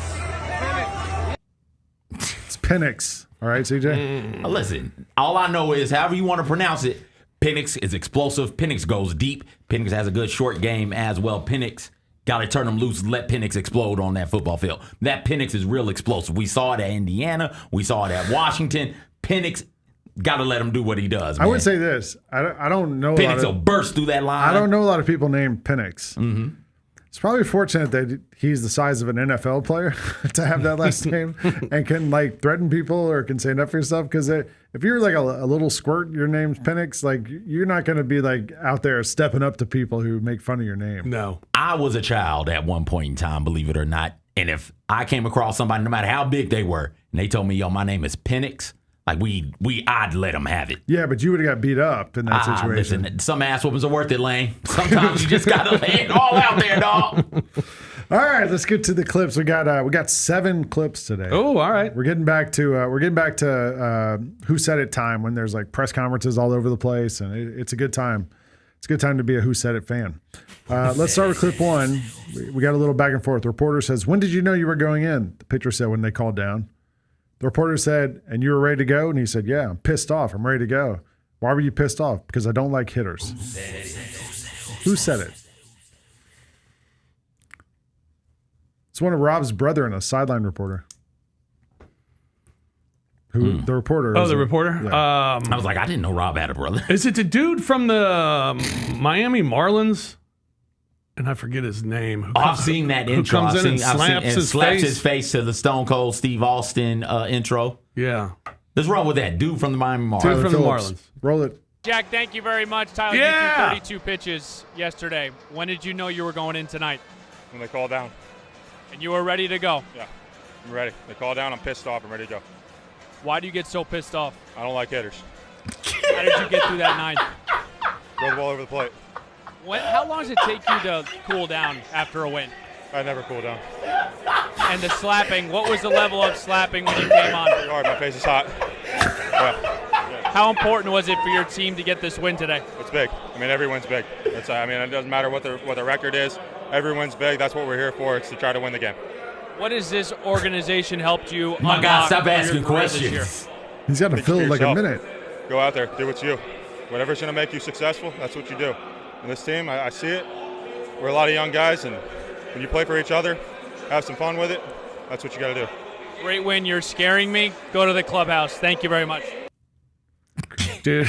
It's Penix. All right, CJ? Listen, all I know is however you want to pronounce it, Penix is explosive. Penix goes deep. Penix has a good short game as well. Penix, got to turn him loose and let Penix explode on that football field. That Penix is real explosive. We saw it at Indiana. We saw it at Washington. Penix, got to let him do what he does, man. I would say this. I don't know. Penix will burst through that line. I don't know a lot of people named Penix. Mm-hmm. It's probably fortunate that he's the size of an NFL player to have that last name and can like threaten people or can stand up for yourself. Because if you're like a little squirt, your name's Penix, like you're not going to be like out there stepping up to people who make fun of your name. No. I was a child at one point in time, believe it or not. And if I came across somebody, no matter how big they were, and they told me, yo, my name is Penix, like I'd let them have it. Yeah, but you would have got beat up in that situation. Listen, some ass whoopings are worth it, Lane. Sometimes you just got to lay it all out there, dog. All right, let's get to the clips. We got 7 clips today. Oh, all right. We're getting back to Who Said It time when there's like press conferences all over the place, and it's a good time. It's a good time to be a Who Said It fan. Let's start with clip 1. We got a little back and forth. The reporter says, "When did you know you were going in?" The pitcher said, "When they called down." The reporter said, "And you were ready to go?" And he said, "Yeah, I'm pissed off. I'm ready to go." "Why were you pissed off?" "Because I don't like hitters." Who said it? It's one of Rob's brother and a sideline reporter. Who the reporter? Oh, the reporter. Yeah. I was like, I didn't know Rob had a brother. Is it the dude from the Miami Marlins? And I forget his name. I've seen that intro. Who comes in and slaps his face to the Stone Cold Steve Austin intro. Yeah. Let's roll with that dude from the Miami Marlins. Dude from the Marlins. Roll it. Jack, thank you very much. Tyler, Yeah. you threw 32 pitches yesterday. When did you know you were going in tonight? When they call down. And you were ready to go? Yeah, I'm ready. They call down, I'm pissed off, I'm ready to go. Why do you get so pissed off? I don't like hitters. How did you get through that 9th? Throw the ball over the plate. How long does it take you to cool down after a win? I never cool down. And the slapping, what was the level of slapping when you came on? Pretty hard, my face is hot. Yeah. How important was it for your team to get this win today? It's big. I mean, every win's big. It doesn't matter what the record is. Every win's big. That's what we're here for. It's to try to win the game. What has this organization helped you My God, stop for your asking career this year? questions. He's got to Think fill for like a yourself. minute. Go out there, do what's you. Whatever's going to make you successful, that's what you do. And this team, I see it. We're a lot of young guys, and when you play for each other, have some fun with it, that's what you got to do. Great win. You're scaring me. Go to the clubhouse. Thank you very much. Dude.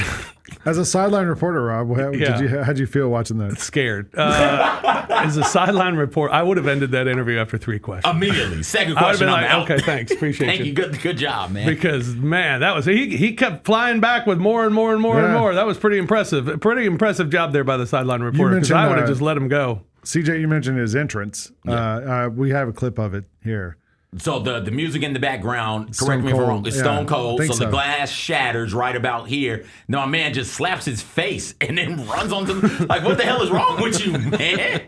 As a sideline reporter, Rob, how'd you feel watching that? Scared. As a sideline reporter, I would have ended that interview after 3 questions. Immediately. Second I would have question, been I'm like, out. okay, thanks. Appreciate Thank you. Good job, man. Because, man, that was he kept flying back with more and more and more and Yeah. more. That was pretty impressive. A pretty impressive job there by the sideline reporter, because mentioned, I would have just let him go. CJ, you mentioned his entrance. We have a clip of it here. So the music in the background, Stone correct me if I'm Cold. wrong, is Yeah, Stone I Cold. think So the so. glass shatters right about here. Now a man just slaps his face and then runs onto like, what the hell is wrong with you, man?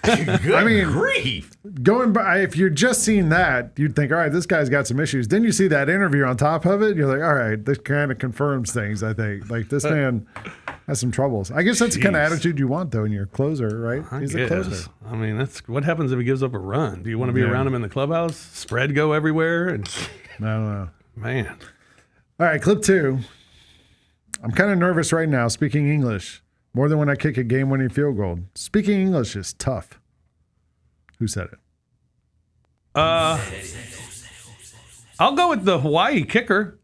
Good grief. Going by, if you're just seeing that, you'd think, all right, this guy's got some issues. Then you see that interview on top of it, you're like, all right, this kind of confirms things, I think. Like, this man has some troubles. I guess that's the kind of Jeez. attitude you want, though, in your closer, right? He's a closer. I mean, that's what happens if he gives up a run. Do you want to be around him in the clubhouse? Spread go everywhere? And I don't know. Man. All right, clip 2. I'm kind of nervous right now speaking English, more than when I kick a game-winning field goal. Speaking English is tough. Who said it? I'll go with the Hawaii kicker.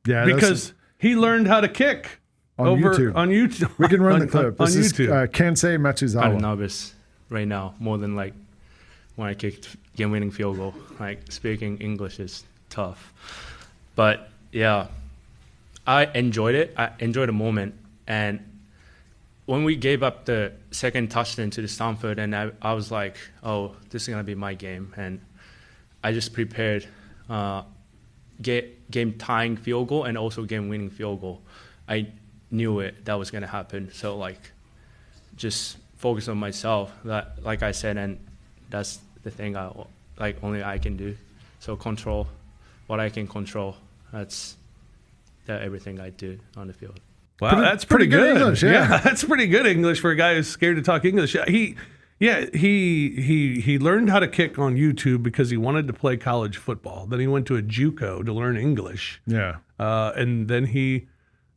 Yeah, because he learned how to kick on YouTube. On YouTube. We can run the clip. On This is YouTube. Kensei Matsuzawa. Kind of nervous right now, more than like when I kicked game-winning field goal. Like, speaking English is tough. But, yeah, I enjoyed it. I enjoyed the moment. And when we gave up the second touchdown to the Stanford, and I was like, oh, this is going to be my game. And I just prepared game-tying field goal and also game-winning field goal. I knew that was going to happen. So, like, just focus on myself, that, like I said, and that's the thing only I can do. So control what I can control. That's everything I do on the field. Wow, that's pretty good English, yeah. That's pretty good English for a guy who's scared to talk English. He learned how to kick on YouTube because he wanted to play college football. Then he went to a JUCO to learn English. Yeah, and then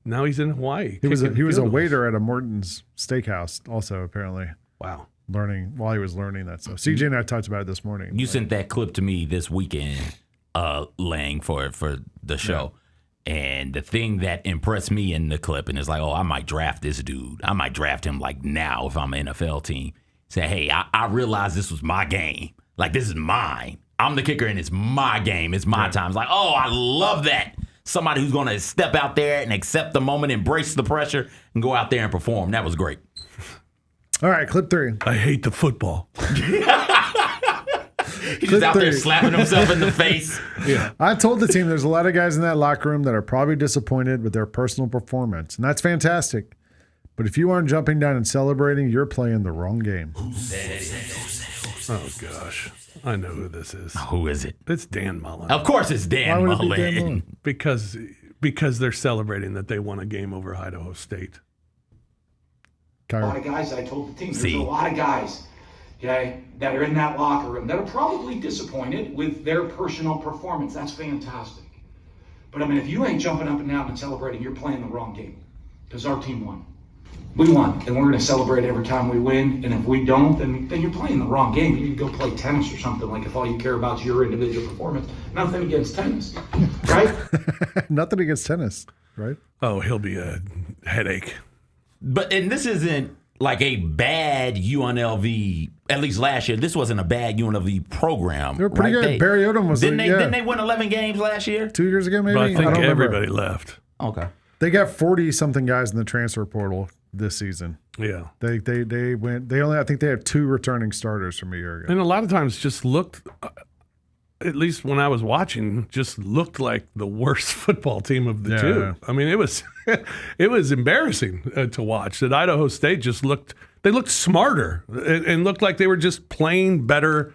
now he's in Hawaii. He was a waiter at a Morton's Steakhouse, also apparently. Wow, while he was learning that stuff. CJ and I talked about it this morning. You sent that clip to me this weekend, Lang, for the show. Yeah. And the thing that impressed me in the clip, and it's like, oh, I might draft this dude. I might draft him like now if I'm an NFL team. Say, hey, I realized this was my game. Like, this is mine. I'm the kicker, and it's my game. It's my time. It's like, oh, I love that. Somebody who's going to step out there and accept the moment, embrace the pressure, and go out there and perform. That was great. All right, clip 3. I hate the football. He's just out there slapping himself in the face. Yeah. I told the team there's a lot of guys in that locker room that are probably disappointed with their personal performance, and that's fantastic. But if you aren't jumping down and celebrating, you're playing the wrong game. Oh, gosh. I know who this is. Who is it? It's Dan Mullen. Of course it's Dan Mullen. Because they're celebrating that they won a game over Idaho State. A lot of guys, I told the team, there's a lot of guys, okay, that are in that locker room that are probably disappointed with their personal performance. That's fantastic. But, I mean, if you ain't jumping up and down and celebrating, you're playing the wrong game because our team won. We won, and we're going to celebrate every time we win. And if we don't, then you're playing the wrong game. You need to go play tennis or something. Like, if all you care about is your individual performance. Nothing against tennis, right? Nothing against tennis, right? Oh, he'll be a headache. And this isn't like a bad UNLV, at least last year. This wasn't a bad UNLV program. They were pretty good. Barry Odom was Didn't they win 11 games last year? 2 years ago, maybe? But I think everybody left. Okay. They got 40-something guys in the transfer portal this season. Yeah. I think they have 2 returning starters from a year ago. And a lot of times just looked, at least when I was watching, just looked like the worst football team of the two. I mean, it was embarrassing to watch. That Idaho State just looked smarter and looked like they were just playing better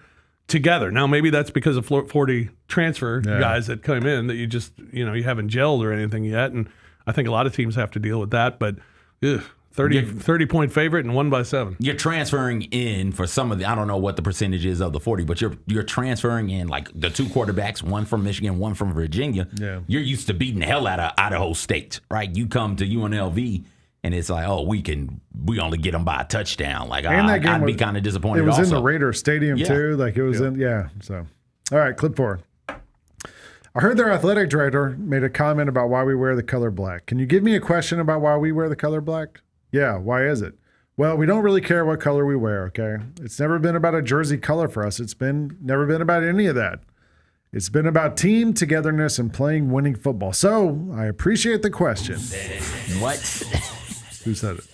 together. Now, maybe that's because of 40 transfer guys that came in that you haven't gelled or anything yet. And I think a lot of teams have to deal with that. But 30-point favorite and won by 7. You're transferring in for some of I don't know what the percentage is of the 40, but you're transferring in like the 2 quarterbacks, one from Michigan, one from Virginia. Yeah. You're used to beating the hell out of Idaho State, right? You come to UNLV and it's like, oh, we only get them by a touchdown. Like, I'd be kind of disappointed. It was also in the Raider Stadium too. Like it was So, all right, clip 4. I heard their athletic director made a comment about why we wear the color black. Can you give me a question about why we wear the color black? Yeah, why is it? Well, we don't really care what color we wear, okay? It's never been about a jersey color for us. It's never been about any of that. It's been about team togetherness and playing winning football. So, I appreciate the question. What? Who said it?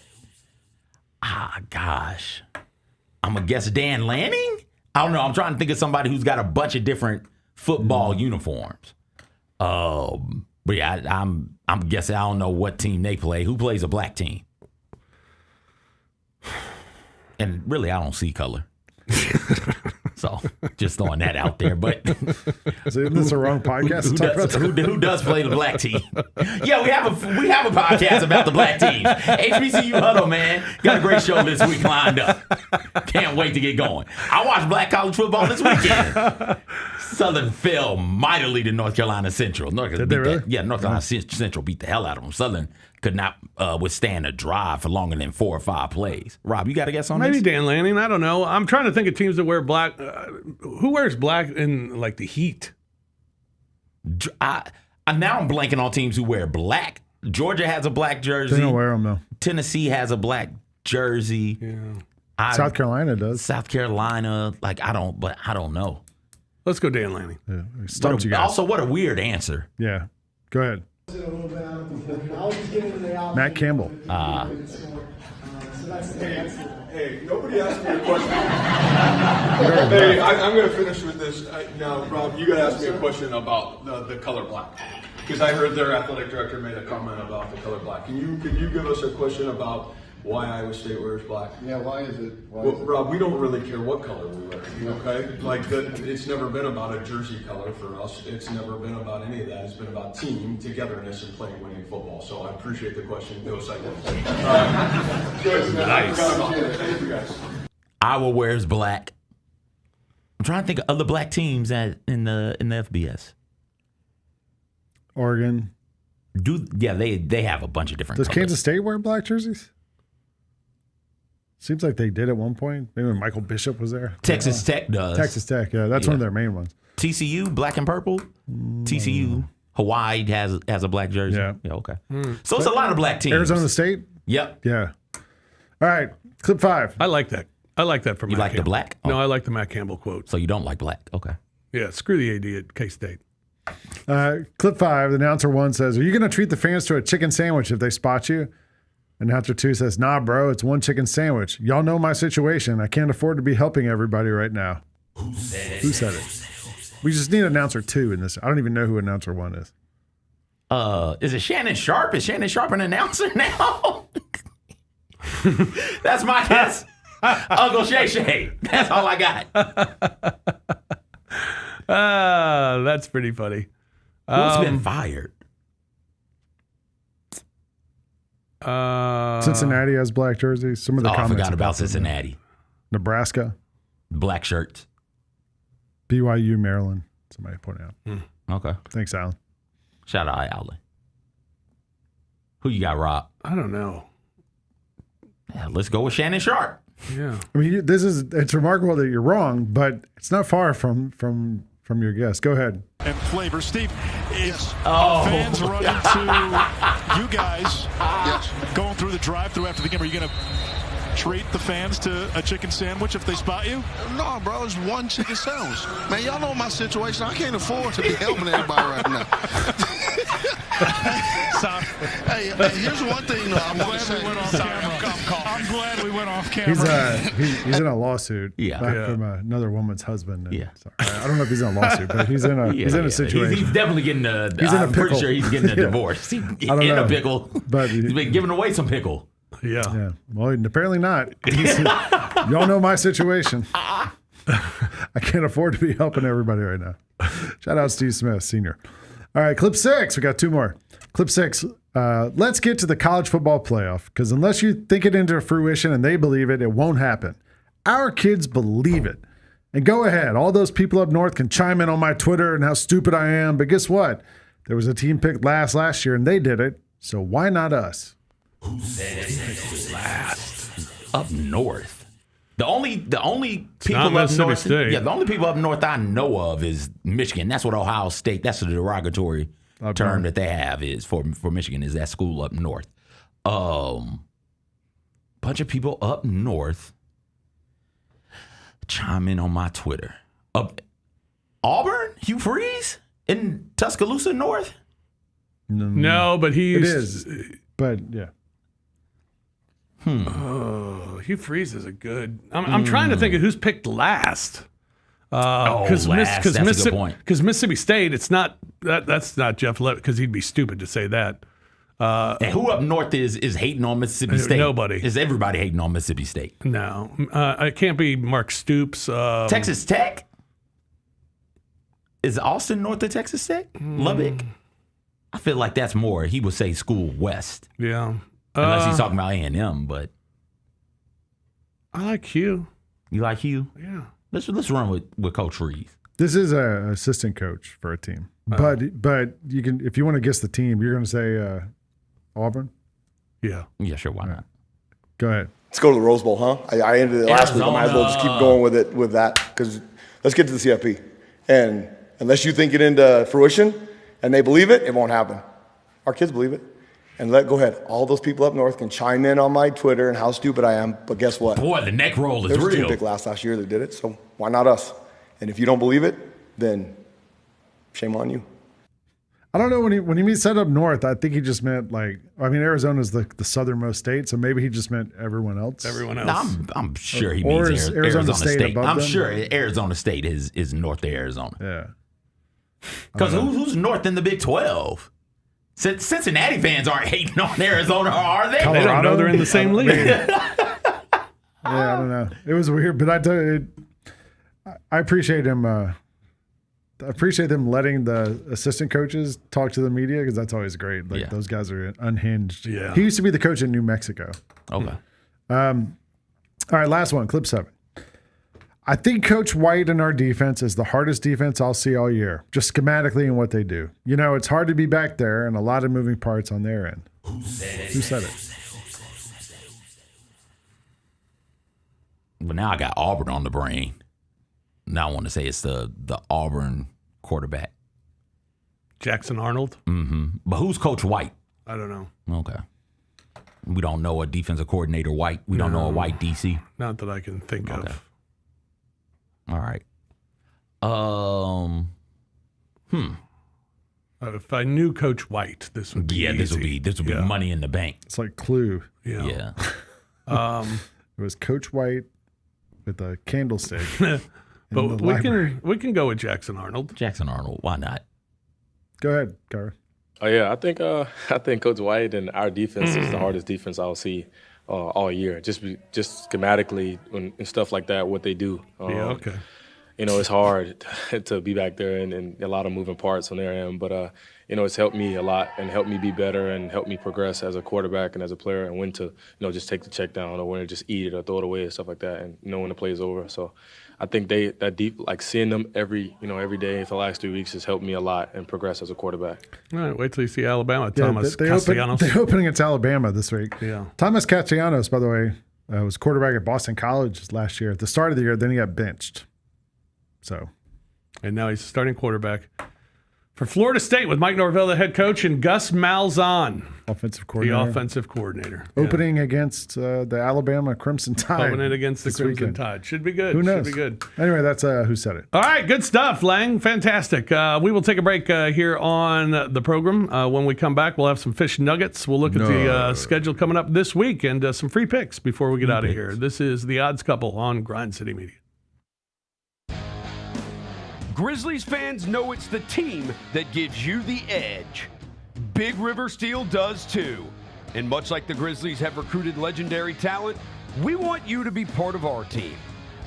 Gosh. I'm going to guess Dan Lanning? I don't know. I'm trying to think of somebody who's got a bunch of different football uniforms. But yeah, I'm guessing I don't know what team they play. Who plays a black team? And really, I don't see color. So just throwing that out there. But isn't this the wrong podcast? Who does play the black team? Yeah, we have a podcast about the black teams. HBCU Huddle, man. Got a great show this week lined up. Can't wait to get going. I watched black college football this weekend. Southern fell mightily to North Carolina Central. Did they really? Yeah, North Carolina Central beat the hell out of them. Southern could not withstand a drive for longer than 4 or 5 plays. Rob, you got a guess on this? Maybe Dan Lanning. I don't know. I'm trying to think of teams that wear black. Who wears black in like the Heat? Now I'm blanking on teams who wear black. Georgia has a black jersey. They don't wear them though. Tennessee has a black jersey. Yeah. South Carolina does. South Carolina, I don't know. Let's go Dan Lanning. Yeah, stumped you guys. Also, what a weird answer. Yeah. Go ahead. Matt Campbell. Hey, nobody asked me a question. Hey, I'm going to finish with this. Now, Rob, you got to ask me a question about the color black. Because I heard their athletic director made a comment about the color black. Can you give us a question about why Iowa State wears black? Yeah, why is it? Rob, we don't really care what color we wear, okay? It's never been about a jersey color for us. It's never been about any of that. It's been about team togetherness and playing winning football. So I appreciate the question. Go second. Good. Nice. Thank you guys. Iowa wears black. I'm trying to think of other black teams in the FBS. Oregon. They have a bunch of different Does colors. Kansas State wear black jerseys? Seems like they did at one point. Maybe when Michael Bishop was there. Texas Tech does. Texas Tech, yeah. That's one of their main ones. TCU, black and purple. TCU, Hawaii has a black jersey. Yeah. Okay. So it's a lot of black teams. Arizona State? Yep. Yeah. All right. Clip 5. I like that. I like that from You Matt like the Campbell. black? No, I like the Matt Campbell quote. So you don't like black? Okay. Yeah, screw the AD at K-State. Clip 5. The announcer 1 says, "Are you going to treat the fans to a chicken sandwich if they spot you?" Announcer 2 says, "Nah, bro, it's one chicken sandwich. Y'all know my situation. I can't afford to be helping everybody right now." Who said it? We just need announcer 2 in this. I don't even know who announcer 1 is. Is it Shannon Sharp? Is Shannon Sharp an announcer now? That's my guess. Uncle Shay Shay. That's all I got. That's pretty funny. Who's been fired? Cincinnati has black jerseys. Some of the I comments forgot about Cincinnati. Nebraska. Black shirts. BYU, Maryland. Somebody pointed out. Okay. Thanks, Alan. Shout out Alan. Who you got, Rob? I don't know. Yeah, let's go with Shannon Sharp. Yeah. I mean, it's remarkable that you're wrong, but it's not far from your guess. Go ahead. And flavor. Steve, if fans run into you guys going through the drive-thru after the game, are you going to treat the fans to a chicken sandwich if they spot you? No, bro, it's one chicken sandwich. Man, y'all know my situation. I can't afford to be helping everybody right now. Hey, here's one thing I want to say. I'm glad we went off camera. He's in a lawsuit from another woman's husband. And sorry, I don't know if he's in a lawsuit, but he's in a situation. He's definitely getting a. He's in a I'm pretty pickle. sure he's getting a divorce. He's in a pickle. But he's been giving away some pickle. Yeah. Well, apparently not. Y'all know my situation. I can't afford to be helping everybody right now. Shout out Steve Smith, Sr. All right, clip 6. We got 2 more. Clip 6. Let's get to the college football playoff, because unless you think it into fruition and they believe it, it won't happen. Our kids believe it. And go ahead. All those people up north can chime in on my Twitter and how stupid I am. But guess what? There was a team picked last year, and they did it. So why not us? Last up north. The only people not up Mississippi north. State. Yeah, the only people up north I know of is Michigan. That's what Ohio State. That's the derogatory term that they have is for Michigan is that school up north. Bunch of people up north chime in on my Twitter. Auburn, Hugh Freeze in Tuscaloosa North. No, but he's. It is. But yeah. Oh, Hugh Freeze is a good. I'm trying to think of who's picked last. That's a good point. Because Mississippi State, it's not that's not Jeff Levitt, because he'd be stupid to say that. And who up north is hating on Mississippi State? Nobody. Is everybody hating on Mississippi State? No, it can't be Mark Stoops. Texas Tech. Is Austin north of Texas Tech? Lubbock. I feel like that's more. He would say School West. Yeah. Unless he's talking about A&M, but I like Hugh. You like Hugh? Yeah. Let's run with Coach Freeze. This is an assistant coach for a team, but you can, if you want to guess the team, you're going to say Auburn. Yeah. Yeah, sure. Why not? Go ahead. Let's go to the Rose Bowl, huh? I ended it last week. I might as well just keep going with that because let's get to the CFP. And unless you think it into fruition and they believe it, it won't happen. Our kids believe it. And go ahead. All those people up north can chime in on my Twitter and how stupid I am. But guess what? Boy, the neck roll is There was a team real. pick last year that did it, so why not us? And if you don't believe it, then shame on you. I don't know when he said up north. I think he just meant Arizona's the southernmost state, so maybe he just meant everyone else. Everyone else. No, I'm sure he Or means is Arizona State. above I'm them? sure Arizona State is north of Arizona. Yeah. Because who's north in the Big 12? Cincinnati fans aren't hating on Arizona, are they? They don't know they're in the same league. Yeah, I don't know. It was weird, but I appreciate him. I appreciate them letting the assistant coaches talk to the media because that's always great. Those guys are unhinged. Yeah. He used to be the coach in New Mexico. Okay. All right, last one, clip 7. I think Coach White and our defense is the hardest defense I'll see all year, just schematically in what they do. It's hard to be back there and a lot of moving parts on their end. Who said it? But now I got Auburn on the brain. Now I want to say it's the Auburn quarterback. Jackson Arnold? Mm-hmm. But who's Coach White? I don't know. Okay. We don't know a defensive coordinator White. We don't know a White DC. Not that I can think of. All right. If I knew Coach White, this would be this would easy. be money in the bank. It's like Clue. Yeah. It was Coach White with a candlestick. But we can go with Jackson Arnold. Jackson Arnold, why not? Go ahead, Cara. Oh yeah, I think Coach White and our defense is the hardest defense I'll see all year. Just schematically and stuff like that, what they do. Okay. It's hard to be back there and a lot of moving parts on their end, but it's helped me a lot and helped me be better and helped me progress as a quarterback and as a player and when to just take the check down or when to just eat it or throw it away and stuff like that and when the play's over. So I think seeing them every day for the last 3 weeks has helped me a lot and progress as a quarterback. All right, wait till you see Alabama. Thomas They're Castellanos. opening against Alabama this week. Yeah. Thomas Castellanos, by the way, was quarterback at Boston College last year. At the start of the year, then he got benched. So, and now he's starting quarterback for Florida State with Mike Norvell, the head coach, and Gus Malzahn, offensive coordinator. The offensive coordinator. Opening against the Alabama Crimson Tide. Opening against the Crimson weekend. Tide. Should be good. Who knows? Should be good. Anyway, that's who said it. All right, good stuff, Lang. Fantastic. We will take a break here on the program. When we come back, we'll have some fish nuggets. We'll look at the schedule coming up this week and some free picks before we get out of here. This is The Odds Couple on Grind City Media. Grizzlies fans know it's the team that gives you the edge. Big River Steel does too. And much like the Grizzlies have recruited legendary talent, we want you to be part of our team.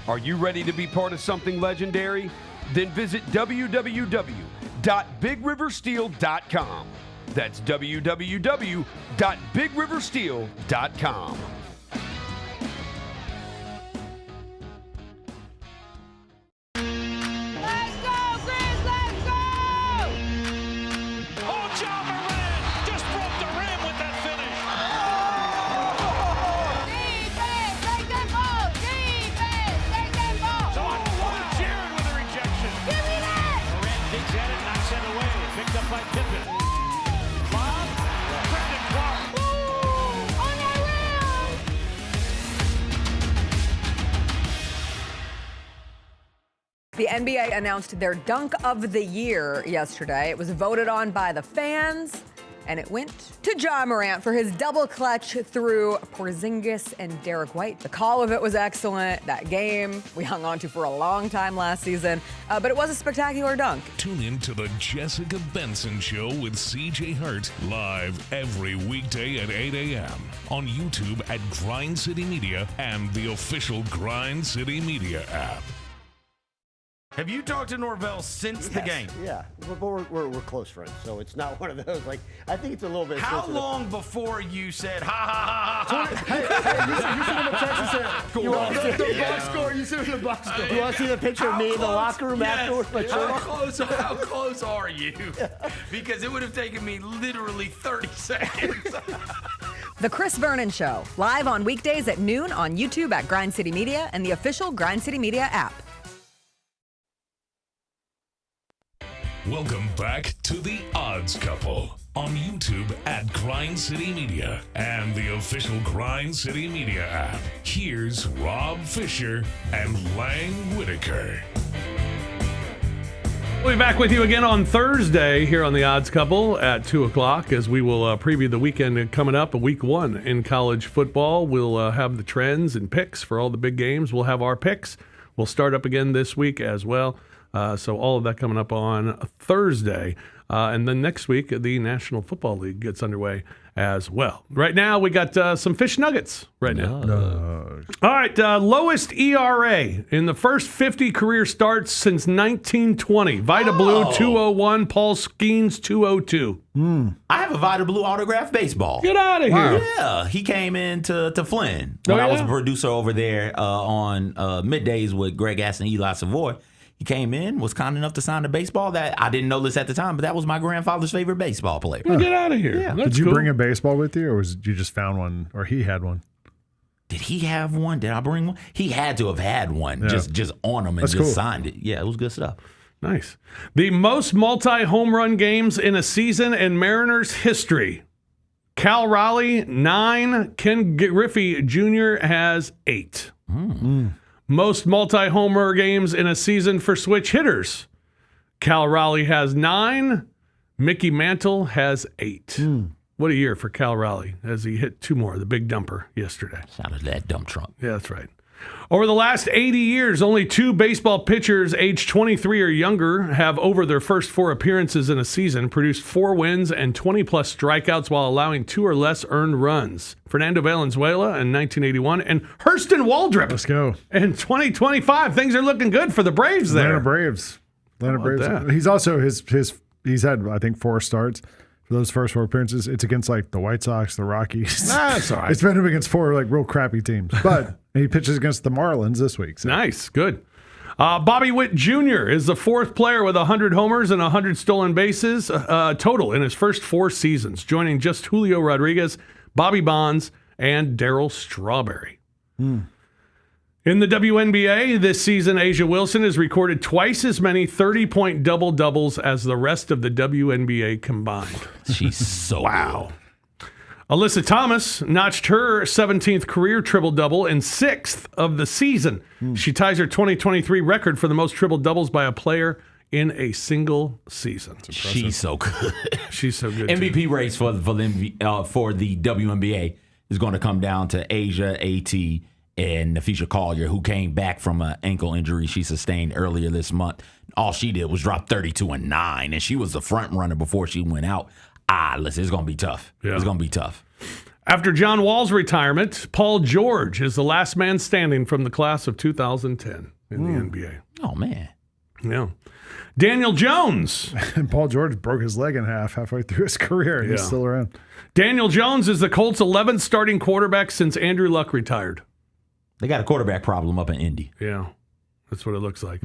Are you ready to be part of something legendary? Then visit www.bigriversteel.com. That's www.bigriversteel.com. The NBA announced their Dunk of the Year yesterday. It was voted on by the fans, and it went to Ja Morant for his double clutch through Porzingis and Derek White. The call of it was excellent. That game we hung on to for a long time last season, but it was a spectacular dunk. Tune in to the Jessica Benson Show with CJ Hurt live every weekday at 8 a.m. on YouTube at Grind City Media and the official Grind City Media app. Have you talked to Norvell since the game? Yeah, but we're close friends, so it's not one of those. I think it's a little bit. How long before you said ha ha ha ha? Hey, you sent him a text and said, "You want the box score?" You sent him the box score. You want to see the picture of me in the locker room afterwards? How close are you? Because it would have taken me literally 30 seconds. The Chris Vernon Show, live on weekdays at noon on YouTube at Grind City Media and the official Grind City Media app. Welcome back to The Odds Couple on YouTube at Grind City Media and the official Grind City Media app. Here's Rob Fisher and Lang Whitaker. We'll be back with you again on Thursday here on The Odds Couple at 2 o'clock as we will preview the weekend coming up, week one in college football. We'll have the trends and picks for all the big games. We'll have our picks. We'll start up again this week as well. So all of that coming up on Thursday. And then next week, the National Football League gets underway as well. Right now, we got some fish nuggets right now. All right, lowest ERA in the first 50 career starts since 1920. Vita Blue, 201. Paul Skeens, 202. I have a Vita Blue autographed baseball. Get out of here. Yeah, he came in to Flynn when I was a producer over there on middays with Greg Ass and Eli Savoy. He came in, was kind enough to sign the baseball that I didn't know this at the time, but that was my grandfather's favorite baseball player. Well, get out of here. Yeah. Did you bring a baseball with you, or was you just found one, or he had one? Did he have one? Did I bring one? He had to have had one, just on him and That's just cool. signed it. Yeah, it was good stuff. Nice. The most multi-home run games in a season in Mariners history. Cal Raleigh, 9. Ken Griffey Jr. has 8. Most multi-homer games in a season for switch hitters. Cal Raleigh has 9. Mickey Mantle has 8. What a year for Cal Raleigh as he hit 2 more, the big dumper yesterday. Shout out to that dump truck. Yeah, that's right. Over the last 80 years, only 2 baseball pitchers aged 23 or younger have, over their first 4 appearances in a season, produced 4 wins and 20-plus strikeouts while allowing 2 or less earned runs. Fernando Valenzuela in 1981 and Hurston Waldrop. Let's go. In 2025, things are looking good for the Braves there. Atlanta Braves. How about that? He's also he's had, I think, 4 starts. For those first 4 appearances, it's against like the White Sox, the Rockies. That's all right. It's been him against 4 like real crappy teams, but he pitches against the Marlins this week. So. Nice, good. Bobby Witt Jr. is the 4th player with 100 homers and 100 stolen bases total in his first 4 seasons, joining just Julio Rodriguez, Bobby Bonds, and Darryl Strawberry. In the WNBA this season, Asia Wilson has recorded twice as many 30-point double-doubles as the rest of the WNBA combined. She's so good. Alyssa Thomas notched her 17th career triple-double and 6th of the season. She ties her 2023 record for the most triple-doubles by a player in a single season. She's so good. She's so good. MVP race for the WNBA is going to come down to Asia, AT, and Nafisha Collier, who came back from an ankle injury she sustained earlier this month. All she did was drop 32-9, and she was the front runner before she went out. Listen, it's going to be tough. Yeah. It's going to be tough. After John Wall's retirement, Paul George is the last man standing from the class of 2010 in the NBA. Oh, man. Yeah. Daniel Jones. And Paul George broke his leg in half halfway through his career. He's still around. Daniel Jones is the Colts' 11th starting quarterback since Andrew Luck retired. They got a quarterback problem up in Indy. Yeah, that's what it looks like.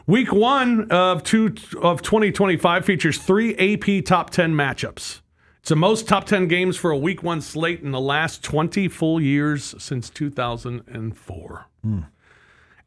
Week 1 of 2025 features 3 AP top 10 matchups. It's the most top 10 games for a Week 1 slate in the last 20 full years since 2004.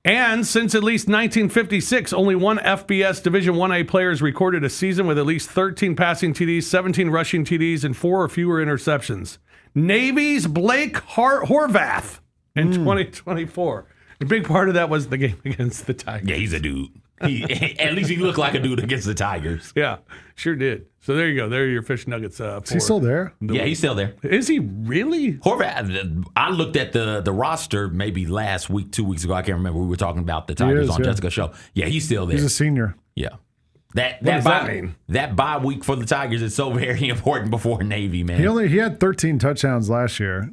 And since at least 1956, only 1 FBS Division 1A player has recorded a season with at least 13 passing TDs, 17 rushing TDs, and 4 or fewer interceptions. Navy's Blake Horvath in 2024. A big part of that was the game against the Tigers. Yeah, he's a dude. At least he looked like a dude against the Tigers. Yeah, sure did. So there you go. There are your fish nuggets. Is he still there? Yeah, he's still there. Is he really? Horvath, I looked at the roster maybe last week, 2 weeks ago. I can't remember. We were talking about the Tigers on Jessica's show. Yeah, he's still there. He's a senior. Yeah. What does that mean? That bye week for the Tigers is so very important before Navy, man. He had 13 touchdowns last year.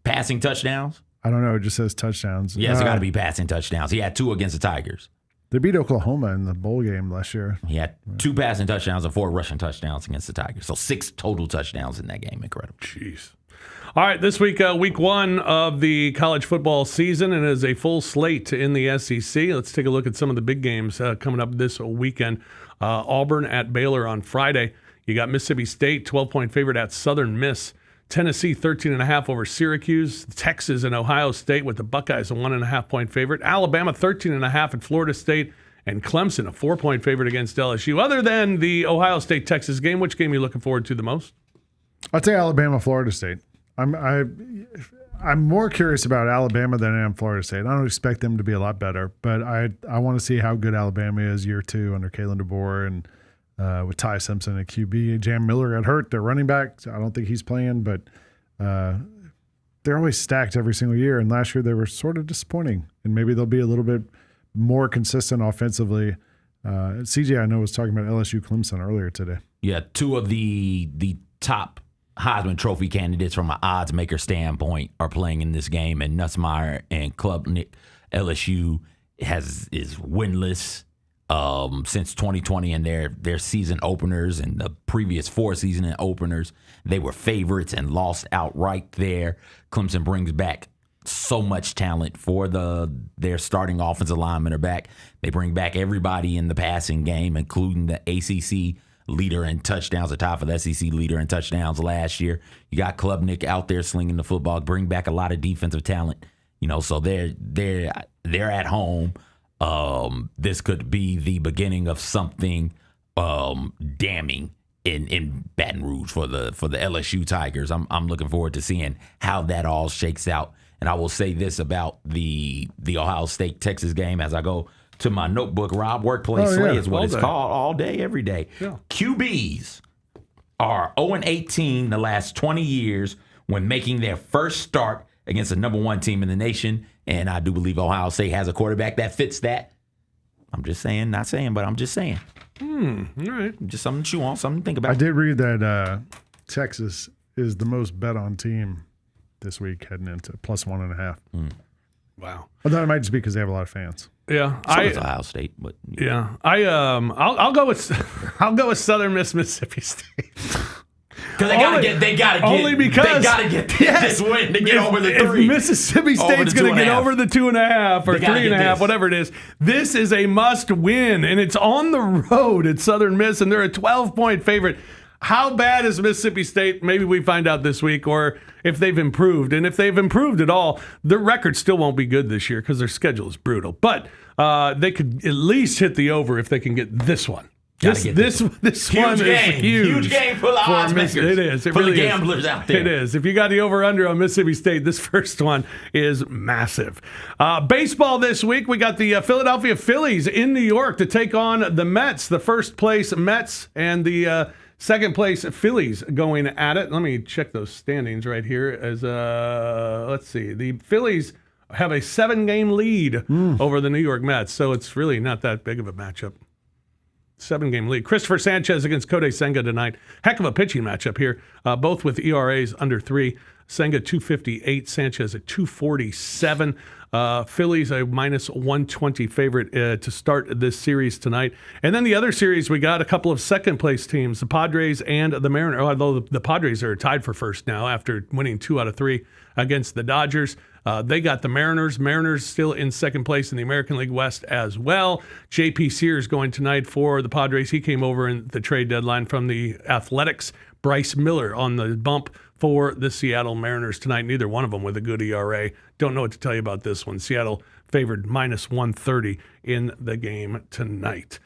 Passing touchdowns? I don't know. It just says touchdowns. Yeah, it's got to be passing touchdowns. He had 2 against the Tigers. They beat Oklahoma in the bowl game last year. He had 2 passing touchdowns and 4 rushing touchdowns against the Tigers. So 6 total touchdowns in that game. Incredible. Jeez. All right, this week, week 1 of the college football season, and it is a full slate in the SEC. Let's take a look at some of the big games coming up this weekend. Auburn at Baylor on Friday. You got Mississippi State, 12-point favorite at Southern Miss. Tennessee, 13.5 over Syracuse. Texas and Ohio State with the Buckeyes, a 1.5-point favorite. Alabama, 13.5 at Florida State. and Clemson a 4-point favorite against LSU. Other than the Ohio State-Texas game, which game are you looking forward to the most? I'd say Alabama, Florida State. I'm more curious about Alabama than I am Florida State. I don't expect them to be a lot better, but I want to see how good Alabama is year 2 under Kalen DeBoer and with Ty Simpson at QB. Jam Miller got hurt. Their running back, so I don't think he's playing, but they're always stacked every single year. And last year they were sort of disappointing, and maybe they'll be a little bit more consistent offensively. CJ, I know, was talking about LSU Clemson earlier today. Yeah, 2 of the top Heisman Trophy candidates from an odds maker standpoint are playing in this game, and Nussmeier and Klubnik. LSU is winless since 2020 in their season openers and the previous 4 season openers. They were favorites and lost outright there. Clemson brings back so much talent for their starting offensive linemen are back. They bring back everybody in the passing game, including the ACC leader in touchdowns, the top of the SEC leader in touchdowns last year. You got Klubnik out there slinging the football, bring back a lot of defensive talent. So they're at home. This could be the beginning of something damning in Baton Rouge for the LSU Tigers. I'm looking forward to seeing how that all shakes out. And I will say this about the Ohio State Texas game as I go to my notebook. Rob, workplace slay is what it's called all day, every day. Yeah. QBs are 0-18 the last 20 years when making their first start against the number 1 team in the nation. And I do believe Ohio State has a quarterback that fits that. I'm just saying, not saying, but I'm just saying. All right. Just something to chew on, something to think about. I did read that Texas is the most bet on team this week heading into +1.5. Wow. I thought it might just be because they have a lot of fans. Yeah, so it's Ohio State, but yeah, I'll go with Southern Miss Mississippi State. Because they gotta get this win to get over the 3. If Mississippi State's going to get over the 2.5 or 3.5, whatever it is, this is a must win, and it's on the road at Southern Miss, and they're a 12-point favorite. How bad is Mississippi State? Maybe we find out this week, or if they've improved. And if they've improved at all, their record still won't be good this year because their schedule is brutal. But they could at least hit the over if they can get this one. This one is huge game for the odds makers. It is. It for really the gamblers out there. It is. If you got the over-under on Mississippi State, this first one is massive. Baseball this week, we got the Philadelphia Phillies in New York to take on the Mets. The first place Mets and the second place Phillies going at it. Let me check those standings right here. Let's see. The Phillies have a 7-game lead over the New York Mets, so it's really not that big of a matchup. 7-game lead. Christopher Sanchez against Kodai Senga tonight. Heck of a pitching matchup here, both with ERAs under 3. Senga 258, Sanchez at 247. Phillies a -120 favorite to start this series tonight. And then the other series, we got a couple of second-place teams, the Padres and the Mariners, although the Padres are tied for first now after winning 2 out of 3 against the Dodgers. They got the Mariners. Mariners still in second place in the American League West as well. J.P. Sears going tonight for the Padres. He came over in the trade deadline from the Athletics. Bryce Miller on the bump for the Seattle Mariners tonight. Neither one of them with a good ERA. Don't know what to tell you about this one. Seattle favored -130 in the game tonight.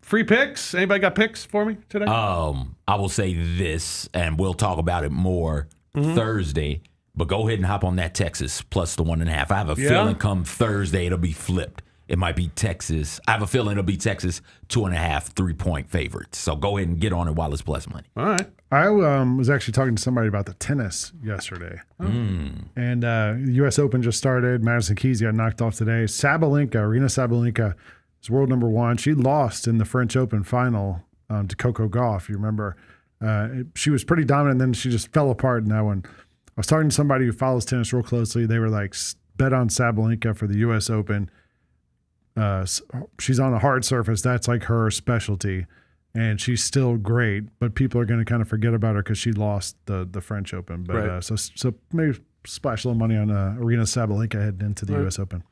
Free picks? Anybody got picks for me today? I will say this, and we'll talk about it more Thursday. But go ahead and hop on that Texas plus the 1.5. I have a feeling come Thursday it'll be flipped. It might be Texas. I have a feeling it'll be Texas 2.5, 3-point favorites. So go ahead and get on it while it's plus money. All right. I was actually talking to somebody about the tennis yesterday. And U.S. Open just started. Madison Keys got knocked off today. Arina Sabalenka is world number 1. She lost in the French Open final to Coco Gauff. You remember? She was pretty dominant, and then she just fell apart in that one. I was talking to somebody who follows tennis real closely. They were like, bet on Sabalenka for the U.S. Open. She's on a hard surface. That's like her specialty. And she's still great, but people are going to kind of forget about her because she lost the French Open. But Right. So maybe splash a little money on Arina Sabalenka heading into the U.S. Open.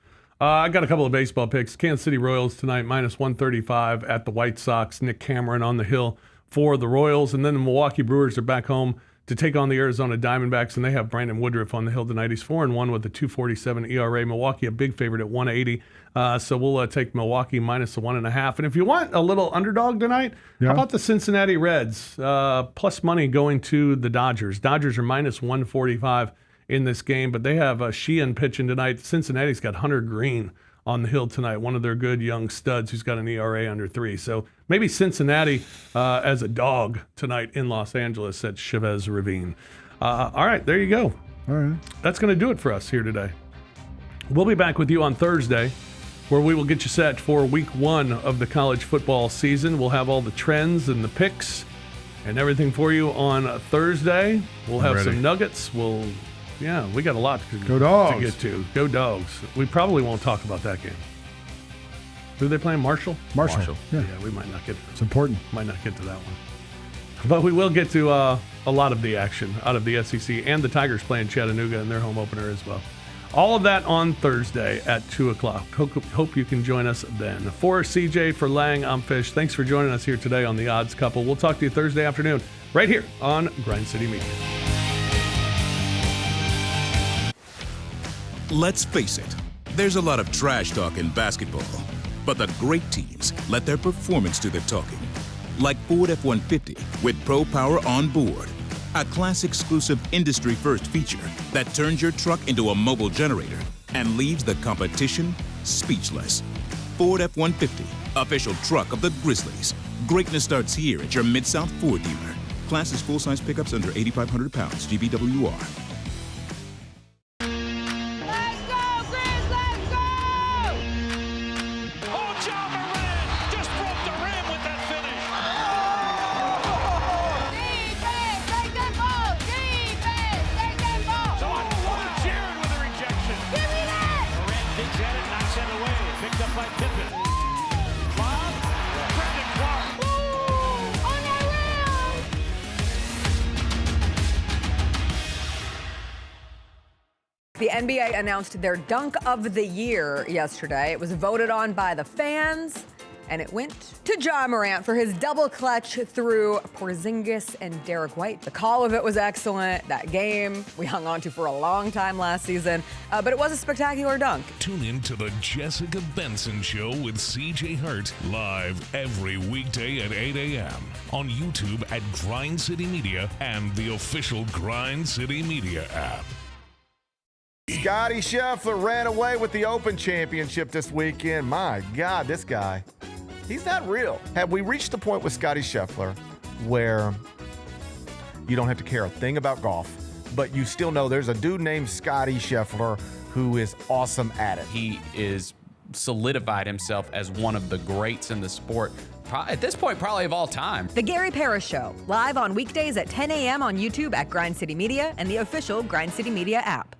I got a couple of baseball picks. Kansas City Royals tonight, -135 at the White Sox. Nick Cameron on the hill for the Royals. And then the Milwaukee Brewers are back home to take on the Arizona Diamondbacks, and they have Brandon Woodruff on the hill tonight. He's 4-1 with a 2.47 ERA. Milwaukee, a big favorite at 180. So we'll take Milwaukee minus the 1.5. And if you want a little underdog tonight, how about the Cincinnati Reds? Plus money going to the Dodgers. Dodgers are minus 145 in this game, but they have Sheehan pitching tonight. Cincinnati's got Hunter Green on the hill tonight, one of their good young studs who's got an ERA under 3. So maybe Cincinnati as a dog tonight in Los Angeles at Chavez Ravine. All right, there you go. All right. That's going to do it for us here today. We'll be back with you on Thursday, where we will get you set for week 1 of the college football season. We'll have all the trends and the picks and everything for you on Thursday. We'll have some nuggets. We got a lot to get to. Go Dogs. We probably won't talk about that game. Who are they playing? Marshall? Marshall. Yeah, we might not get. It's important. Might not get to that one, but we will get to a lot of the action out of the SEC, and the Tigers playing Chattanooga in their home opener as well. All of that on Thursday at 2:00. Hope you can join us then. For CJ, for Lang, I'm Fish. Thanks for joining us here today on The Odds Couple. We'll talk to you Thursday afternoon right here on Grind City Media. Let's face it, there's a lot of trash talk in basketball, but the great teams let their performance do the talking. Like Ford F-150 with Pro Power on board, a class-exclusive industry-first feature that turns your truck into a mobile generator and leaves the competition speechless. Ford F-150, official truck of the Grizzlies. Greatness starts here at your Mid-South Ford dealer. Class is full-size pickups under 8,500 pounds, GVWR. The NBA announced their dunk of the year yesterday. It was voted on by the fans, and it went to Ja Morant for his double clutch through Porzingis and Derek White. The call of it was excellent. That game we hung on to for a long time last season, but it was a spectacular dunk. Tune in to the Jessica Benson Show with CJ Hurt live every weekday at 8 a.m. on YouTube at Grind City Media and the official Grind City Media app. Scotty Scheffler ran away with the Open Championship this weekend. My God, this guy, he's not real. Have we reached the point with Scotty Scheffler where you don't have to care a thing about golf, but you still know there's a dude named Scotty Scheffler who is awesome at it? He is solidified himself as one of the greats in the sport. At this point, probably of all time. The Gary Parrish Show, live on weekdays at 10 a.m. on YouTube at Grind City Media and the official Grind City Media app.